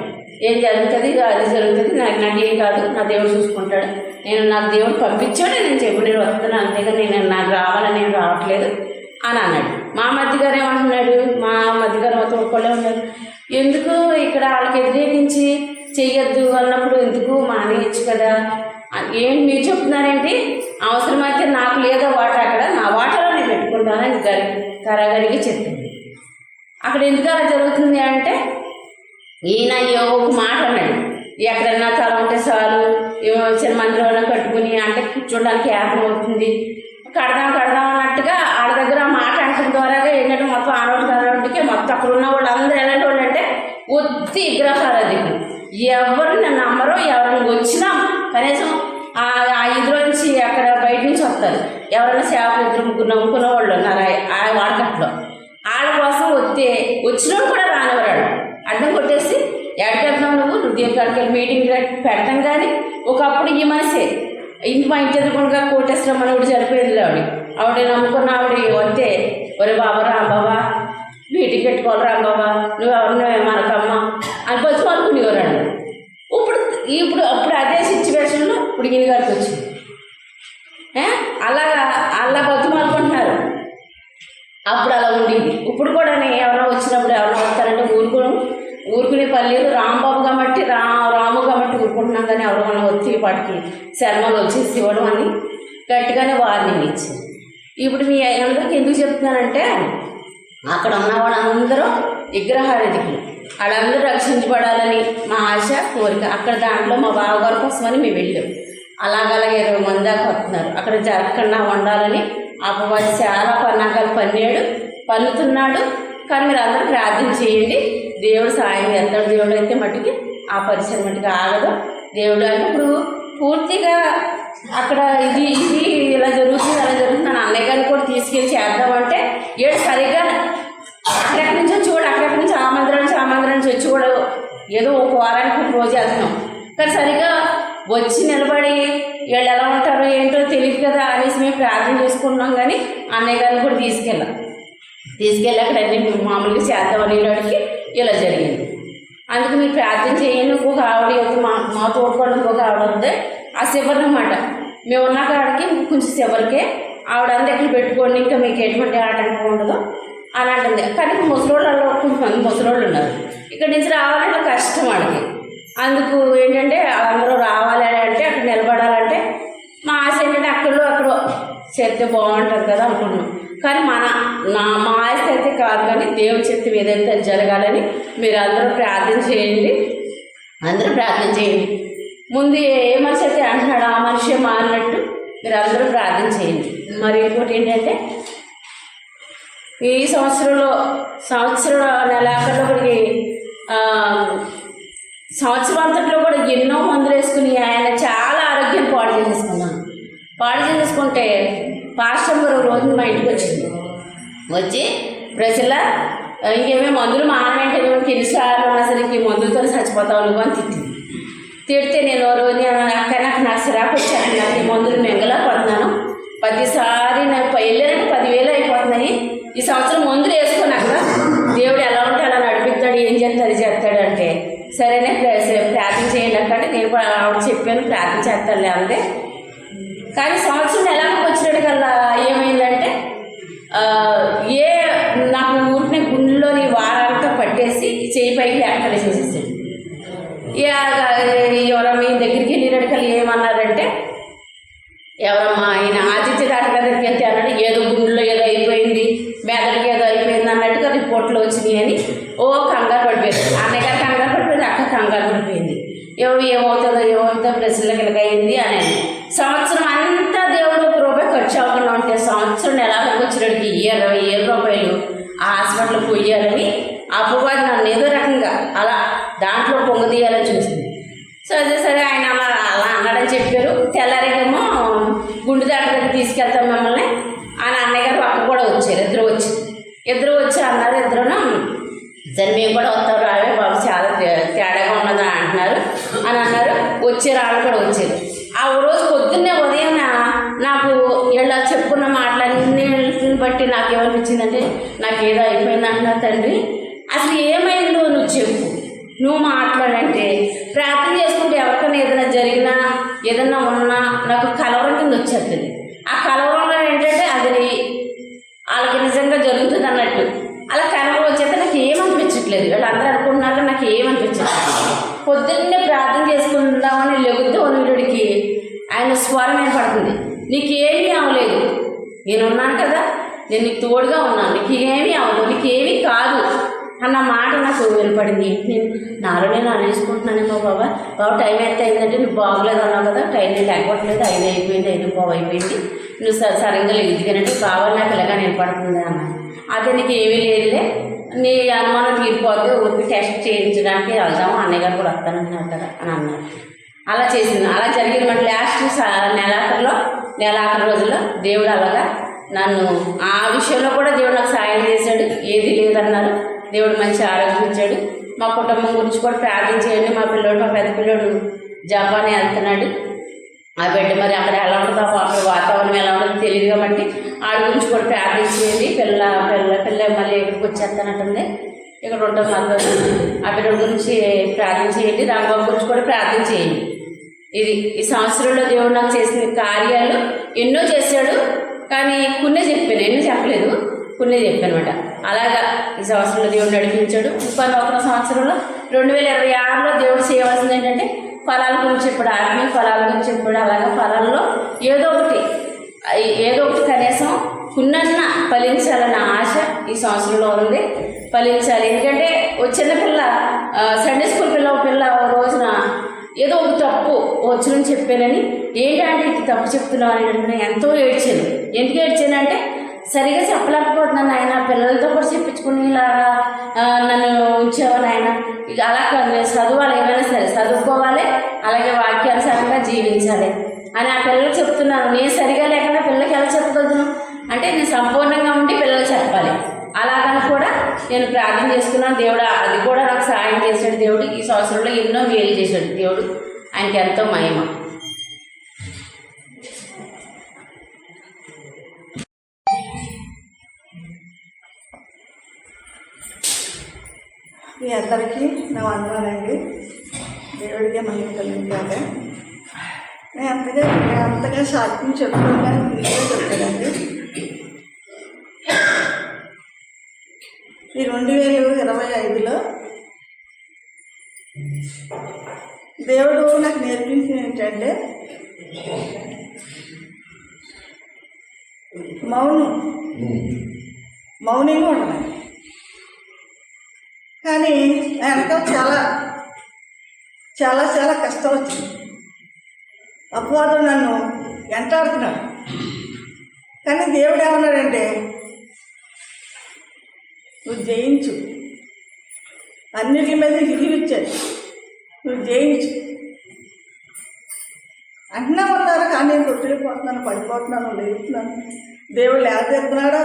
ఏం జరుగుతుంది, అది జరుగుతుంది, నాకేం కాదు, నా దేవుడు చూసుకుంటాడు, నాకు దేవుడు పంపించాడు, నేను నేను వస్తున్నాను, అంతేగాని నాకు రావాలని నేను రావట్లేదు అని అన్నాడు. మా మధ్యగారు ఏమంటున్నాడు, మా మధ్యగారు మొత్తం ఒక్కళ్ళే ఉన్నారు, ఎందుకు ఇక్కడ వాళ్ళకి వ్యతిరేకించి చెయ్యొద్దు అన్నప్పుడు ఎందుకు మానేయచ్చు కదా, ఏంటి మీరు చెప్తున్నారేంటి, అవసరమైతే నాకు లేదా వాటర్ అక్కడ నా వాటర్లో నేను పెట్టుకుంటానని కరగడిగి చెప్పింది. అక్కడ ఎందుకు అలా జరుగుతుంది అంటే, ఈయన ఒక మాట అన్నాడు, ఎక్కడన్నా తల ఉంటే చాలు, చిన్న మందిరంలో కట్టుకుని అంటే కూర్చోడానికి యాపం అవుతుంది, కడదాం అన్నట్టుగా వాళ్ళ దగ్గర ఆ మాట అంటడం ద్వారా ఏంటంటే మొత్తం ఆనోటికి మొత్తం అక్కడ ఉన్న వాళ్ళు అందరూ ఎలాంటి వాళ్ళు అంటే ఒత్తి విగ్రహారాధికులు. ఎవరు నన్ను నమ్మరో, ఎవరైనా వచ్చినా కనీసం ఆ ఇదిలోంచి అక్కడ బయట నుంచి వస్తారు, ఎవరైనా సేవలు 2-3 నమ్ముకున్న వాళ్ళు ఉన్నారు ఆ వాడకట్లో. వాళ్ళ కోసం వచ్చినోడు కూడా రానివ్వరాడు, అడ్డం కొట్టేసి ఎక్కడికెళ్తున్నావు నువ్వు దీనికి మీటింగ్ పెడతాం. కానీ ఒకప్పుడు ఈ మనిషి మా ఇంటి ఎదుర్కొండగా కోటేశ్వరం మనవుడు చనిపోయింది. ఆవిడ నమ్ముకున్న వస్తే ఒరే బాబా రాంబాబా మీటింగ్ పెట్టుకోవాలి, రాంబాబా నువ్వు ఎవరినో మనకమ్మ అని బతుకు అనుకునేవారండి. ఇప్పుడు అప్పుడు అదే సిచ్యువేషన్లో ఇప్పుడు ఈయన గారికి వచ్చింది. అలా బతుకు అనుకుంటున్నారు. అప్పుడు అలా ఉండేది. ఇప్పుడు కూడా ఎవరైనా వచ్చినప్పుడు ఎవరైనా వస్తారంటే ఊరుకునే పర్లేదు, రాంబాబు కాబట్టి రాము కాబట్టి ఊరుకుంటున్నాం. కానీ ఎవరైనా వచ్చి వాటికి శర్మలు వచ్చేసి ఇవ్వడం అని గట్టిగానే వార్నింగ్ ఇచ్చింది. ఇప్పుడు మీ అందరికీ ఎందుకు చెప్తున్నానంటే, అక్కడ ఉన్న వాళ్ళందరూ విగ్రహారాధికులు, వాళ్ళందరూ రక్షించబడాలని మా ఆశ, కోరిక. అక్కడ దాంట్లో మా బావగారి కోసమని మేము వెళ్ళాం. అలాగలాగే 20 మంది దాకా వస్తున్నారు. అక్కడ జరగకుండా ఉండాలని అపవాది చాలా పన్నాగాలు పన్నుతున్నాడు. కానీ మీరు అందరూ ప్రార్థన చేయండి, దేవుడు సాయం చేస్తాడు. దేవుడు అయితే మట్టికి ఆ పరిసరం మట్టికి ఆగదు. దేవుడు అంటే ఇప్పుడు పూర్తిగా అక్కడ ఇది ఇలా జరుగుతుంది అలా జరుగుతుంది అని అన్నయ్య గారిని కూడా తీసుకెళ్ళి చేద్దామంటే సరిగ్గా అక్కడెక్కడి నుంచో అక్కడెక్కడి నుంచి ఆ మందిరం నుంచి వచ్చి కూడా ఏదో ఒక వారానికి 1 రోజు వెళ్తున్నాం. కానీ సరిగ్గా వచ్చి నిలబడి వీళ్ళు ఎలా ఉంటారో ఏంటో తెలియదు కదా అనేసి మేము ప్రార్థన చేసుకుంటున్నాం. కానీ అన్నయ్య గారిని కూడా తీసుకెళ్ళి అక్కడ అన్ని మామూలుగా చేద్దాం అనేటికి ఇలా జరిగింది. అందుకు మీరు ప్రార్థన చేయండి. ఇంకొక ఆవిడ మా తోడుకోవడం ఇంకొక ఆవిడ ఉంది, ఆ శివర్ అన్నమాట. మేము ఉన్న కాడికి కొంచెం శివరికే ఆవిడ అందరికీ పెట్టుకోండి, ఇంకా మీకు ఎటువంటి ఆటంకం ఉండదు అని అంటుంది. కానీ ముసలోళ్ళలో కొంతమంది ముసలోళ్ళు ఉన్నారు. ఇక్కడి నుంచి రావాలంటే కష్టం వాడికి. అందుకు ఏంటంటే అందరూ రావాలి అంటే అక్కడ నిలబడాలంటే మా ఆశ ఏంటంటే ఎక్కడో అక్కడ చేస్తే బాగుంటుంది కదా అనుకుంటున్నాం. కానీ మా ఆస్తి అయితే కాదు, కానీ దేవుని చిత్తం ఏదైతే జరగాలని మీరు అందరూ ప్రార్థన చేయండి. అందరూ ప్రార్థన చేయండి. ముందు ఏ మనిషి అయితే అంటున్నాడు ఆ మనిషి మారినట్టు మీరు అందరూ ప్రార్థన చేయండి. మరి ఇంకోటి ఏంటంటే ఈ సంవత్సరం నెలాఖరులోకి సంవత్సరం అంతట్లో కూడా ఎన్నో మందులు వేసుకుని ఆయన చాలా ఆరోగ్యం పాడు చేసేసుకుంటే పాస్టర్ గారు రోజు మా ఇంటికి వచ్చి ప్రజల ఇంకేమీ మందులు మానవేంటే ఎన్నిసార్లు అసలు ఇంక మందులతో చచ్చిపోతావు నువ్వు అని తిడితే నేను అక్క నాకు సిరాకు వచ్చాను, నాకు ఈ మందులు మింగలేకపోతున్నాను, ప్రతిసారి నాకు వెళ్ళారంటే 10,000 అయిపోతున్నాయి, ఈ సంవత్సరం మందులు వేసుకున్నాక దేవుడు ఎలా ఉంటే అలా నడిపిస్తాడు, ఏం చేస్తాడు అది చేస్తాడు అంటే సరేనే ప్రార్థన చేయండి అక్కడ నేను ఆవిడ చెప్పాను ప్రార్థన చేస్తానులే అంతే. కానీ సంవత్సరం ఎలాగో వచ్చినట్టుకల్లా ఏమైందంటే నాకు ఊరిని గుండెలోని వారంతా పట్టేసి చేయి పైకి లేకుండా చేసేసాడు. ఎవరో మీ దగ్గరికి వెళ్ళినట్టుకల్లా ఏమన్నారంటే ఎవరమ్మా ఆయన ఆదిత్య డాక్టర్ దగ్గరికి వెళ్తే అన్నాడు ఏదో గుండెలో ఏదో అయిపోయింది, మెదడుకి ఏదో అయిపోయింది అన్నట్టుగా రిపోర్ట్లు వచ్చినాయి అని కంగారు పడిపోయింది. అన్నయ్య గారు కంగారు పడిపోయింది, అక్క కంగారు పడిపోయింది. ఏమవుతుందో ప్రజలకు ఇలాగైంది అని. సంవత్సరం అంతా దేవుడు ₹1 ఖర్చు అవ్వకుండా ఉంటే సంవత్సరం నెలకు వచ్చినడికి 20,000 రూపాయలు ఆ హాస్పిటల్ పోయాలని అపవాది నన్ను ఏదో రకంగా అలా దాంట్లో పొంగదీయాలని చూసింది. సరే ఆయన అలా అన్నాడని చెప్పారు. తెల్లారేమో గుండె డాక్టర్ తీసుకెళ్తాం మిమ్మల్ని అని అన్నయ్య గారు అక్క కూడా వచ్చారు. ఇద్దరు వచ్చి అన్నారు. ఇద్దరును సరే మేము కూడా వస్తాం రావే బాబు చాలా తేడాగా ఉన్నదా అంటున్నారు అని అన్నారు. వచ్చారు, వాళ్ళు కూడా వచ్చారు. ఆ రోజు పొద్దున్నే ఉదయం నాకు ఇలా చెప్పుకున్న మాటలన్నిటిని బట్టి నాకేమనిపించిందంటే నాకు ఏదో అయిపోయింది అంటున్నారు. తండ్రి అసలు ఏమైందో నువ్వు చెప్పు, నువ్వు మాట్లాడంటే ప్రార్థన చేసుకుంటే ఎవరికైనా ఏదైనా జరిగినా ఏదైనా ఉన్నా నాకు కలవరం కింద వచ్చేస్తుంది. ఆ కలవరంలో ఏంటంటే అది వాళ్ళకి నిజంగా జరుగుతుంది అన్నట్టు అలా కలవరం వచ్చేస్తే నాకు ఏమనిపించట్లేదు. వీళ్ళందరూ అనుకుంటున్నారు నాకు ఏమనిపించట్లేదు. పొద్దున్నే ప్రార్థన చేసుకుందామని లెగుతూ వీడికి ఆయన స్వరం ఏర్పడుతుంది, నీకేమీ అవ్వలేదు, నేనున్నాను కదా, నేను నీకు తోడుగా ఉన్నాను, నీకు ఏమీ అవ్వదు, నీకేమీ కాదు అన్న మాట నాకు వినపడింది. నాలో నేను అనేసుకుంటున్నానేమో బాబా టైం ఎంత అయిందంటే నువ్వు బాగలేదు అన్నావు కదా, టైం నేను లేకపోవట్లేదు, 5 అయిపోయింది, 5 అయిపోయింది, నువ్వు సరిగ్గా ఎదిగానంటే బాబా నాకు ఇలాగా నిలబడుతుంది అన్నాను. అదే నీకు ఏమీ లేదులే, నీ అనుమానం తీరిపోతే ఊరికి టెస్ట్ చేయించడానికి వెళ్దాము, అన్నయ్య గారు కూడా వస్తానన్నారు కదా అని అన్నారు. అలా చేసింది. అలా జరిగింది. మరి లాస్ట్ నెలాఖరు రోజుల్లో దేవుడు అలాగా నన్ను ఆ విషయంలో కూడా దేవుడు నాకు సాయం చేశాడు. ఏది లేదన్నారు, దేవుడు మంచి ఆరోగ్యం ఇచ్చాడు. మా కుటుంబం గురించి కూడా ప్రార్థన చేయండి. మా పెద్ద పిల్లోడు జపాన్ వెళ్తున్నాడు. ఆ బిడ్డ మరి అక్కడ ఎలా ఉంటుందో అక్కడ వాతావరణం ఎలా ఉంటుందో తెలియదు కాబట్టి ఆడి గురించి కూడా ప్రార్థన చేయండి. పిల్ల మళ్ళీ ఇక్కడికి వచ్చేస్తానంటుంది, ఇక్కడ ఉంటుంది మాతో. ఆ బిడ్డ గురించి ప్రార్థన చేయండి. రాంబాబు గురించి కూడా ప్రార్థన చేయండి. ఈ సంవత్సరంలో దేవుడు నాకు చేసిన కార్యాలు ఎన్నో చేశాడు, కానీ ఎన్నో చెప్పలేదు, కొన్ని చెప్పానమాట. అలాగా ఈ సంవత్సరంలో దేవుడు నడిపించాడు. ఒక సంవత్సరంలో 2026లో దేవుడు చేయవలసింది ఏంటంటే ఫలాల గురించి చెప్పాడు, ఆత్మీయ ఫలాల గురించి చెప్పాడు. అలాగా ఫలాల్లో ఏదో ఒకటి కనీసం కున్నన్న ఫలించాలన్న ఆశ ఈ సంవత్సరంలో ఉంది. ఫలించాలి. ఎందుకంటే చిన్నపిల్ల సండే స్కూల్ పిల్ల రోజున ఏదో ఒక తప్పు వచ్చునని చెప్పానని, ఏంటంటే ఇది తప్పు చెప్తున్నావు అని అంటే ఎంతో ఏడ్చాను. ఎందుకు ఏడ్చానంటే సరిగా చెప్పలేకపోతున్నాను ఆయన, పిల్లలతో కూడా చెప్పించుకుని ఇలాగా నన్ను ఉంచేవాను ఆయన. ఇక అలా కాదు, చదవాలి, ఏమైనా సరే చదువుకోవాలి, అలాగే వాక్యానుసారంగా జీవించాలి అని ఆ పిల్లలకు చెప్తున్నాను. నేను సరిగా లేకుండా పిల్లలకి ఎలా చెప్పగలుగుతున్నాను అంటే నేను సంపూర్ణంగా ఉండి పిల్లలు చెప్పాలి. అలాగని కూడా నేను ప్రార్థన చేసుకున్నాను. దేవుడు అది కూడా నాకు సహాయం చేశాడు. దేవుడు ఈ సంవత్సరంలో ఎన్నో మేలు చేశాడు. దేవుడు ఆయనకి ఎంతో మహిమ. మీ అందరికీ నా వందనాలండి. దేవుడికే మహిమ కలిగించాలి. నేను అంతగా సాధ్యం చెప్పుకోవడానికి క్లియర్గా చెప్తానండి. ఈ 2025లో దేవుడు నాకు నేర్పించింది ఏంటంటే మౌనంగా ఉండడం. కానీ వెనక చాలా చాలా చాలా కష్టం వచ్చింది. అపవాదుడు నన్ను వెంటాడుతున్నాడు. కానీ దేవుడు ఏమన్నాడంటే, నువ్వు జయించు, అన్నిటి మీద విజయమిచ్చాడు, నువ్వు జయించు అంటున్నా ఉన్నారు. కానీ నేను కొట్టుకుపోతున్నాను, పడిపోతున్నాను, లేస్తున్నాను. దేవుడు లేదెత్తున్నాడా?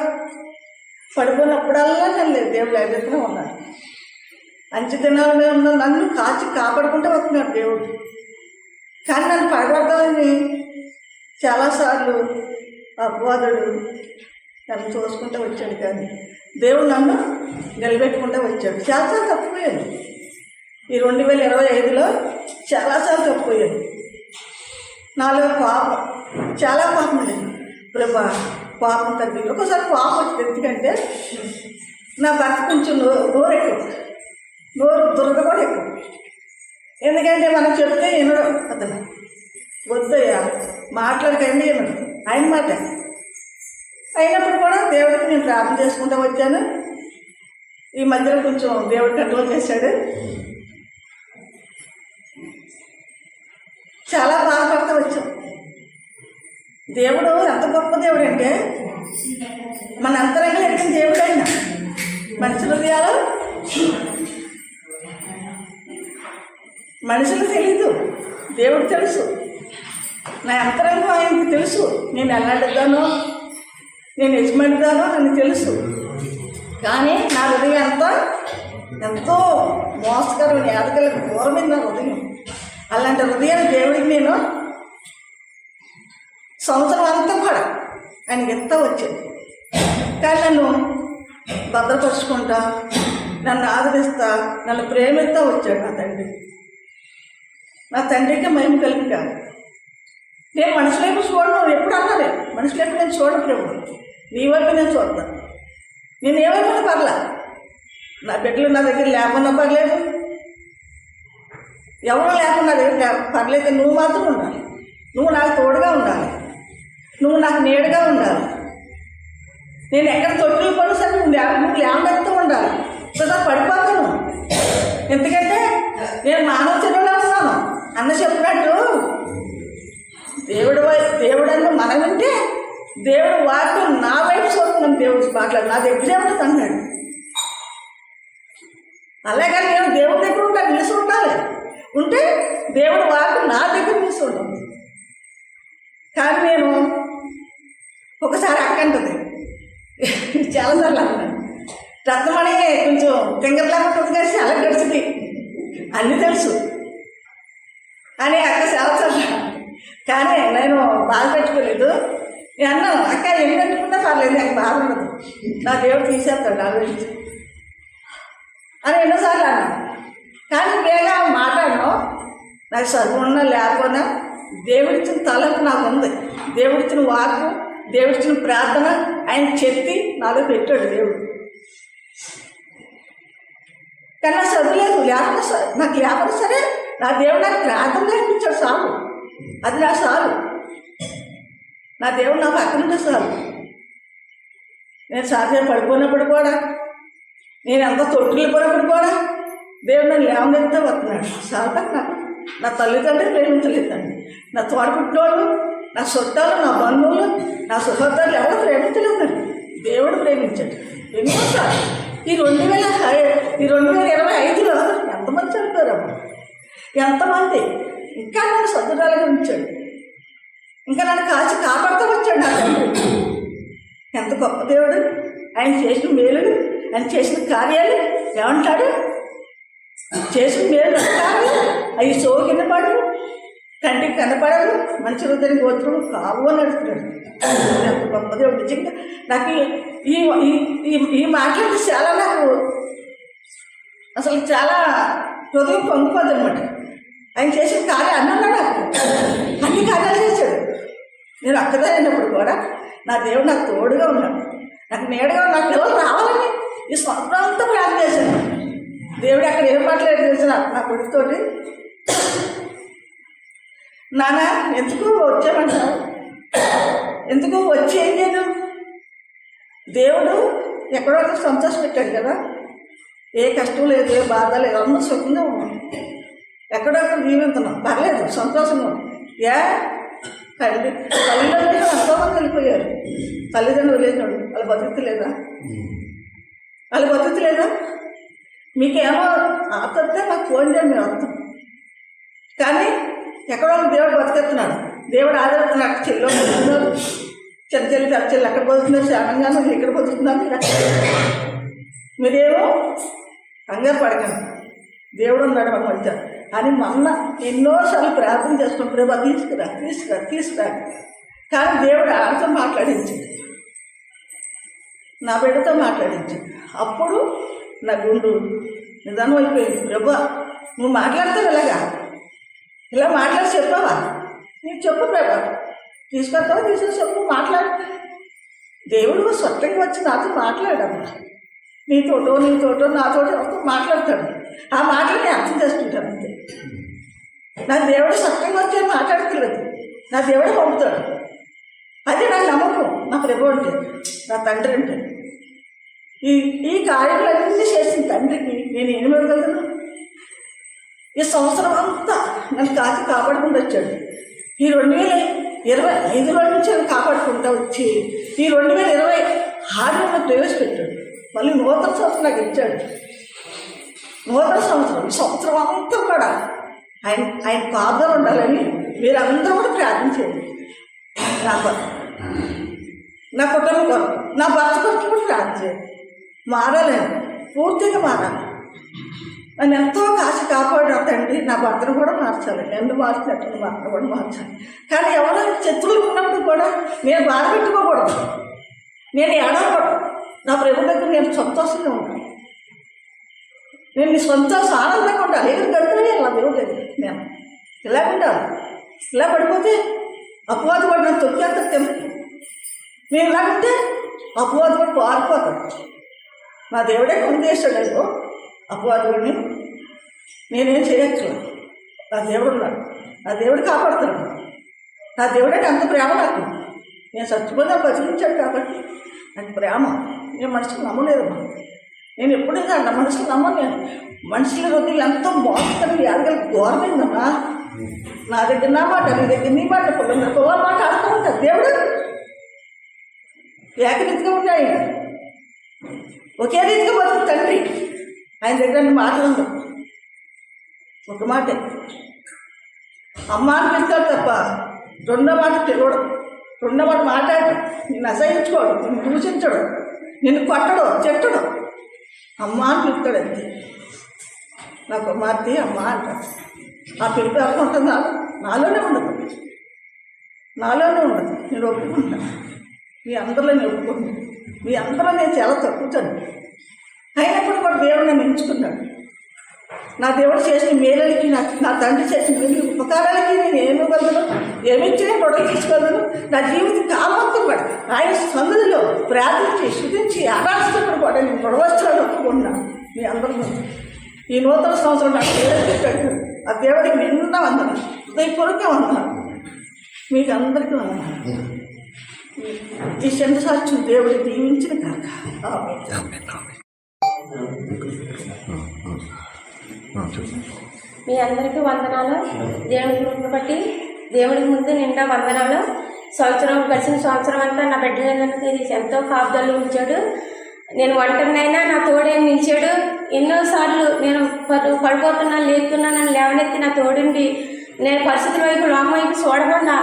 పడిపోయినప్పుడల్లా నేను లేదు, దేవుడు లేదెత్తున్నా ఉన్నాడు. అంచె దినాలు ఉన్న నన్ను కాపాడుకుంటూ వస్తున్నాడు దేవుడు. కానీ నన్ను పడగొడతామని చాలాసార్లు అపవాదుడు నన్ను చూసుకుంటూ వచ్చాడు. కానీ దేవుడు నన్ను నిలబెట్టుకుంటూ వచ్చాడు. చాలాసార్లు తప్పిపోయాను. ఈ 2025లో చాలాసార్లు తప్పిపోయాను. నాలో పాపం, చాలా పాపం ఉండేది. ప్రభా పాపం తగ్గి ఒకసారి పాపం వచ్చింది. ఎందుకంటే నా భర్త కొంచెం నోరు ఎక్కువ, నోరు దురద కూడా ఎక్కువ. ఎందుకంటే మనం చెప్తే వినడు అతను. వద్దయ్యా మాట్లాడకండి వినడు, ఆయన మాట. అయినప్పుడు కూడా దేవుడికి నేను ప్రార్థన చేసుకుంటూ వచ్చాను. ఈ మధ్యలో కొంచెం దేవుడు కంట్రోల్ చేశాడు. చాలా బాధపడుతూ వచ్చాం. దేవుడు ఎంత గొప్ప దేవుడు అంటే, మన అంతరంగా ఎక్కిన దేవుడు అయినా మనిషి హృదయాలు మనుషులు తెలీదు, దేవుడు తెలుసు. నా అంతరంగం ఆయనకు తెలుసు. నేను ఎలాంటిదానో, నేను యజమానిదానో అని తెలుసు. కానీ నా హృదయం ఎంతో మోసకరం, యాదకలకు దూరమైంది నా హృదయం. అలాంటి హృదయాన్ని దేవుడికి నేను సంవత్సరం అంతా కూడా ఆయనకి ఎంత వచ్చింది. కానీ నన్ను భద్రపరుచుకుంటా, నన్ను ఆదరిస్తా, నన్ను ప్రేమిస్తా వచ్చాడు నా తండ్రి. నా తండ్రికి మహిమ కలిపి కాదు. నేను మనుషుల వైపు చూడను, ఎప్పుడు అన్నానే మనుషుల వైపు నేను చూడను ప్రభు, నీ వైపు నేను చూడతాను. నేను ఏమైనా పర్లా, నా బిడ్డలు నా దగ్గర లేకున్నా పర్లేదు, ఎవరు లేకున్నా పర్లేదు. నువ్వు మాత్రం ఉండాలి, నువ్వు నాకు తోడుగా ఉండాలి, నువ్వు నాకు నీడగా ఉండాలి. నేను ఎక్కడ తొట్టులు పడు సరే నువ్వు లేవనెత్తూ ఉండాలి. ఇప్పుడు పడిపోతాను. ఎందుకంటే నేను మానవ చెరువులో ఉన్నాను అన్న చెప్పినట్టు. దేవుడನ್ನು మనం వింటే దేవుడు వాక్యం నా వైపు చూస్తున్నాను. దేవుడు మాట్లాడు నా దగ్గరే ఉంటుంది అన్నాడు. అలాగే నేను దేవుడి దగ్గర ఉంటా, నిలిచి ఉండాలి. ఉంటే దేవుడు వాక్యం నా దగ్గర నిలిచి ఉంటుంది. కానీ నేను ఒకసారి అక్కంటుంది, చాలాసార్లు అన్నాను, రత్నమణి కొంచెం తింగర్లాగా ఉంటుంది కానీ చాలా గడిచింది, అన్నీ తెలుసు అని అక్క చాలాసార్లు. కానీ నేను బాధ పెట్టుకోలేదు. నేను అన్నాను, అక్క ఎన్ని పెట్టుకున్నా పర్లేదు, నాకు బాధ ఉండదు, నా దేవుడు తీసేస్తాడు ఆలోచించి అని ఎన్నోసార్లు అన్నాను. కానీ వేగా మాట్లాడను. నాకు చదువు ఉన్నా లేకపోయినా దేవుడిచ్చిన తలంపు నాకు ఉంది. దేవుడిచ్చిన వాక్కు, దేవుడిచ్చిన ప్రార్థన ఆయన చెప్పి నాలో పెట్టాడు దేవుడు. కానీ నాకు చదువులేదు, లేకపోతే నాకు లేకపోతే సరే నా దేవుడు నాకు ప్రార్థన నేర్పించాడు చాలు, అది నాకు చాలు. నా దేవుడు నా పక్కన ఉంటే చాలు. నేను సాధ్యం పడిపోయినప్పుడు కూడా, నేను ఎంత తొట్టులిపోయినప్పుడు కూడా దేవుడు నన్ను లేవనెత్తే వస్తున్నాడు. చాలా నాకు నా తల్లిదండ్రులు ప్రేమించలేదండి, నా తోడపుట్టినోళ్ళు, నా చుట్టాలు, నా బంధువులు, నా సుహృత్తులు ఎవరు ప్రేమించలేదండి. దేవుడు ప్రేమించాడు. ఎన్నోసార్లు ఈ 2025లో ఎంతమంది చనిపోయారమ్మా, ఎంతమంది. ఇంకా నన్ను సద్దురాలుగా ఉంచాడు, ఇంకా నన్ను కాచి కాపాడుతూ వచ్చాడు నా తండ్రి. ఎంత గొప్ప దేవుడు. ఆయన చేసిన మేలులు, ఆయన చేసిన కార్యాలు ఏమంటాడు, చేసిన మేలు కార్యాలు అవి సోకి కనపడవు, కంటికి కనపడవు, మంచి హృదయం గోత్రం కావు అని అడుగుతున్నాడు. ఎంత గొప్ప దేవుడు. నిజంగా నాకు ఈ ఈ మాట్లాడితే చాలా నాకు అసలు చాలా హృదయం పొంగిపోద్ది అనమాట. ఆయన చేసిన కార్యాలు అన్నా నాకు అన్ని కార్యాలు చేశాడు. నేను అక్కడైనప్పుడు కూడా నా దేవుడు నాకు తోడుగా ఉన్నాడు, నాకు నీడగా నా పిల్లలు రావాలని ఈ సంవత్సరం అంతా ప్రార్థన చేశాను. దేవుడు అక్కడ ఏం మాట్లాడి తెలిసిన నా కొడుకుతోటి, నాన్న ఎందుకు వచ్చామంటావు, ఎందుకు వచ్చి ఏం చేయను, దేవుడు ఎక్కడో సంతోష పెట్టాడు కదా, ఏ కష్టం లేదు, ఏ బాధ లేదు, అందరూ సుఖంగా ఉన్నాం. ఎక్కడొక్కడ జీవిస్తున్నాం, పర్లేదు, సంతోషంగా ఉన్నాం. తల్లిదండ్రులు ఎంతోమంది వెళ్ళిపోయారు, తల్లిదండ్రులు లేనాడు, వాళ్ళు బతుకుతలేదా? వాళ్ళు బతుకుతలేదా? మీకేమో ఆతొస్తే మాకు ఫోన్ చేయండి, మేము వస్తాం. కానీ ఎక్కడో దేవుడు బతికెత్తున్నాడు, దేవుడు ఆదరిస్తున్నాడు. చెల్లో బతుకుతున్నారు, చిన్న చెల్లి పెద్ద చెల్లి ఎక్కడ బతుకుతున్నారు, క్షేమంగానూ ఇక్కడ బతుకుతున్నారు. మీరేమో కంగారు పడకండి, దేవుడు ఉన్నాడు మన మధ్య అని మొన్న ఎన్నోసార్లు ప్రార్థన చేసుకున్నాం, ప్రభా తీసుకురా తీసుకురా తీసుకురా. కానీ దేవుడు ఆడితో మాట్లాడించింది, నా బిడ్డతో మాట్లాడించింది. అప్పుడు నా గుండు నిదానం అయిపోయింది. ప్రభా నువ్వు మాట్లాడతావు ఇలా మాట్లాడి చెప్పావా? నీకు చెప్పు ప్రభా, తీసుకొస్తావా తీసుకొని చెప్పు, మాట్లాడు. దేవుడు స్వతంగా వచ్చి నాతో మాట్లాడమ్మా, నీతోటో నాతోటో మాట్లాడతాడు. ఆ మాటలు నేను అర్థం చేసుకుంటాను అంతే. నా దేవుడు సత్యంగా వచ్చి మాట్లాడలేదు, నా దేవుడే పంపుతాడు. అదే నాకు నమ్మకం, నా ప్రభు అంటే, నా తండ్రి అంటే. ఈ కార్యాలన్నీ చేసిన తండ్రికి నేను ఏమి ఇవ్వగలను? ఈ సంవత్సరం అంతా నన్ను కాపాడుకుంటూ వచ్చాడు. ఈ 2025లో నుంచి నన్ను కాపాడుకుంటూ వచ్చి ఈ 2026లో ప్రవేశపెట్టాడు. మళ్ళీ నూతన సంవత్సరం నాకు ఇచ్చాడు. నూతన సంవత్సరం, ఈ సంవత్సరం అంతా కూడా ఆయన కాపుదలు ఉండాలని మీరందరూ కూడా ప్రార్థించేది. నా కుటుంబం కొరకు, నా భర్త కొరకు కూడా ప్రార్థించేది. మారాలని, పూర్తిగా మారాలి. నన్ను ఎంతో కాపాడు తండ్రి. నా భర్తను కూడా మార్చాలి, నన్ను మార్చినట్టు నా భర్తను కూడా మార్చాలి. కానీ ఎవరైనా శత్రువులు ఉన్నప్పుడు కూడా నేను బాధ పెట్టుకోకూడదు, నేను ఏడవకూడదు. నా ప్రభు దగ్గర నేను సంతోషంగా ఉంటాను, నేను నీ సంతోషం ఆనందంగా ఉండాలి. ఎదురు గడిపోయి అలా దేవుడు దగ్గర నేను ఇలా ఉండాలి. ఇలా పడిపోతే అపవాది కూడా నన్ను తొక్కేస్తాడు తెలుసు. నేను ఇలాగంటే అపవాది కూడా పారిపోతాడు. నా దేవుడే కొందేశాడు అపవాదుడిని, నేనేం చేయట్లేదు. నా దేవుడు ఉన్నాడు, నా దేవుడు కాపాడుతున్నాడు. నా దేవుడే అంత ప్రేమ నాకు. నేను చచ్చిపోతే బతికించాడు కాబట్టి నాకు ప్రేమ. నేను మనుషులు నమ్మలేదు, నేను ఎప్పుడు అంట మనుషులు నమ్మను. నేను మనుషుల హృదయాలు ఎంతో మోస్తారు, వ్యాధిగల ఘోరమైందమ్మా. నా దగ్గర నా మాట, నీ దగ్గర నీ మాట, పిల్లల మాట ఆడుతూ ఉంటారు. దేవుడు ఏకరీతిగా ఉన్నాయి, ఒకే రీతిగా బతుకు తండ్రి. ఆయన దగ్గర మాటలు ఒక మాటే అమ్మ అని పిలుస్తాడు తప్ప రెండో మాట తెలియడు. రెండో మాట మాట్లాడు, నిన్ను అసహించుకోడు, నిన్ను దూషించడు, నిన్ను కొట్టడు, చెట్టడు. అమ్మ అని పిలుస్తాడు అంతే. నా కుమార్తె అమ్మ అంటాడు. ఆ పిలుపు ఎవరు ఉంటుందా? నాలోనే ఉండదు, నేను ఒప్పుకుంటాను. మీ అందరిలో నేను ఒప్పుకుంటాను. మీ అందరూ నేను చాలా తక్కువతాను. అయినప్పుడు కూడా దేవుడు నన్ను ఎంచుకున్నాడు. నా దేవుడు చేసిన మేలకి, నా తండ్రి చేసిన ఉపకారాలకి నేను ఏమివ్వగలను, ఏమిచ్చి నేను గొడవ తీసుకోగలను. నా జీవిత కాలంతో కూడా ఆయన సన్నిధిలో ప్రార్థించి శుద్ధించి ఆరాధిస్తున్నప్పుడు కూడా నేను గొడవచ్చాడు ఒప్పుకున్నాను. మీ అందరూ ఈ నూతన సంవత్సరం నాకు దేవుడు పెట్టాడు. ఆ దేవుడికి నిండా వందను, హృదయపూర్వకంగా వందను. మీకు అందరికీ వందను. ఈ చిన్న సాక్షి దేవుడు దీవించిన కాక. మీ అందరికీ వందనాలు. దేవుని కృపను బట్టి దేవుడికి ముందు నిండా వందనాలు. గడిచిన సంవత్సరం అంతా నా బిడ్డలందరికీ ఎంతో కాపుదలు ఉంచాడు. నేను ఒంటరినైనా నా తోడే నిలిచాడు. ఎన్నోసార్లు నేను పడిపోతున్నాను, లేపుతున్నానని లేవనెత్తి నా తోడుండి నేను పరిస్థితుల వైపు లోకం వైపు చూడకుండా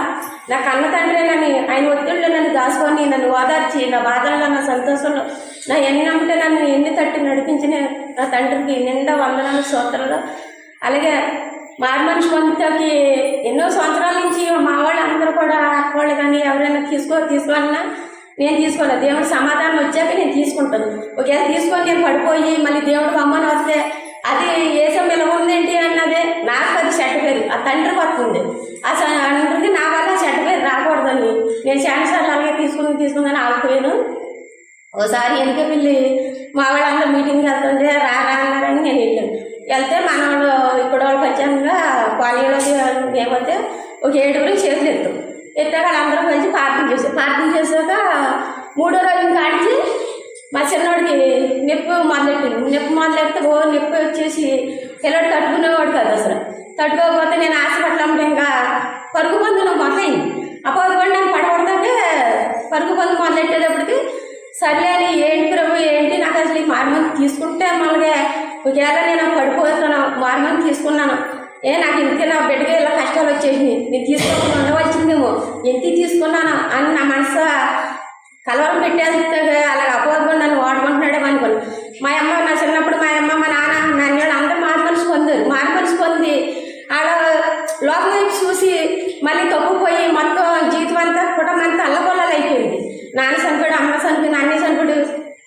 నా కన్న తండ్రినని ఆయన ఒత్తిడిలో నన్ను దాచుకొని నన్ను ఓదార్చి నా బాధల్లో, నా సంతోషంలో, నా ఎన్ని నమ్మితే నన్ను ఎన్ని తట్టి నడిపించిన నా తండ్రికి నిండా వందనాలు, స్తోత్రాలు. అలాగే మారు మనిషి పొందుతాకి ఎన్నో సంవత్సరాల నుంచి మా వాళ్ళు అందరూ కూడా అక్కవాళ్ళు కానీ ఎవరైనా తీసుకోవాలన్నా నేను తీసుకోలేదు. దేవుడు సమాధానం వచ్చాక నేను తీసుకుంటాను. ఒకవేళ తీసుకొని నేను పడిపోయి మళ్ళీ దేవుడికి అమ్మని వస్తే అది ఏ సమయంలో ఉందేంటి అన్నదే నాకు అది చెడ్డ పేరు. ఆ తండ్రి పడుతుంది, ఆ తండ్రికి నా వల్ల చెడ్డ పేరు రాకూడదని నేను చాలాసార్లు అలాగే తీసుకుందని ఆగిపోయాను. ఓసారి వెనక పిల్లి మా వాళ్ళందరూ మీటింగ్కి వెళ్తుంటే రా అన్నారని నేను వెళ్తే మన వాళ్ళు ఇక్కడ వాళ్ళు పంచాంగంగా కాలనీలోకి ఏమైతే ఒక 7 చేతులు ఎత్తాక వాళ్ళందరూ కలిసి ప్రార్థన చేశాక 3వ రోజు కాడిచి మా చిన్నవాడికి నొప్పి మొదలెడితే నొప్పి వచ్చేసి పిల్లడు తట్టుకునేవాడు కాదు అసలు. తట్టుకోకపోతే నేను హాస్పిటల్ అమ్మటే ఇంకా పరుగు పందులు మొదలైంది. అపోదకుండా నేను పడగొడతాంటే పరుగు పందు మొదలెట్టేటప్పటికి సర్లే అని ఏంటి ప్రభు ఏంటి నాకు అసలు ఈ మార్మంది తీసుకుంటే మళ్ళీ ఒకవేళ నేను పడిపోతున్నాను మార్మంది తీసుకున్నాను నాకు ఇంతే నా బిడ్డగా ఇలా కష్టాలు వచ్చేసింది నేను తీసుకోకుండా ఉండవలసిందేమో ఎంత తీసుకున్నాను అని నా మనసు కలవరం పెట్టేస్తే అలాగ అపోదకుండా నన్ను వాడుకుంటున్నాడేమో అనుకోను. మా అమ్మ నా చిన్నప్పుడు మా అమ్మ మా నాన్న మా అన్నయ్య అందరూ మారుమనిషి పొందారు. మారుమనిషి పొంది ఆడ లోపల వైపు చూసి మళ్ళీ తప్పుపోయి మొత్తం జీవితం అంతా కుటుంబం అంతా అల్లకొల్లాలు అయిపోయింది. నాన్న చనిపోయాడు, అమ్మ చనిపోయింది, అన్నీ చనిపోయాడు.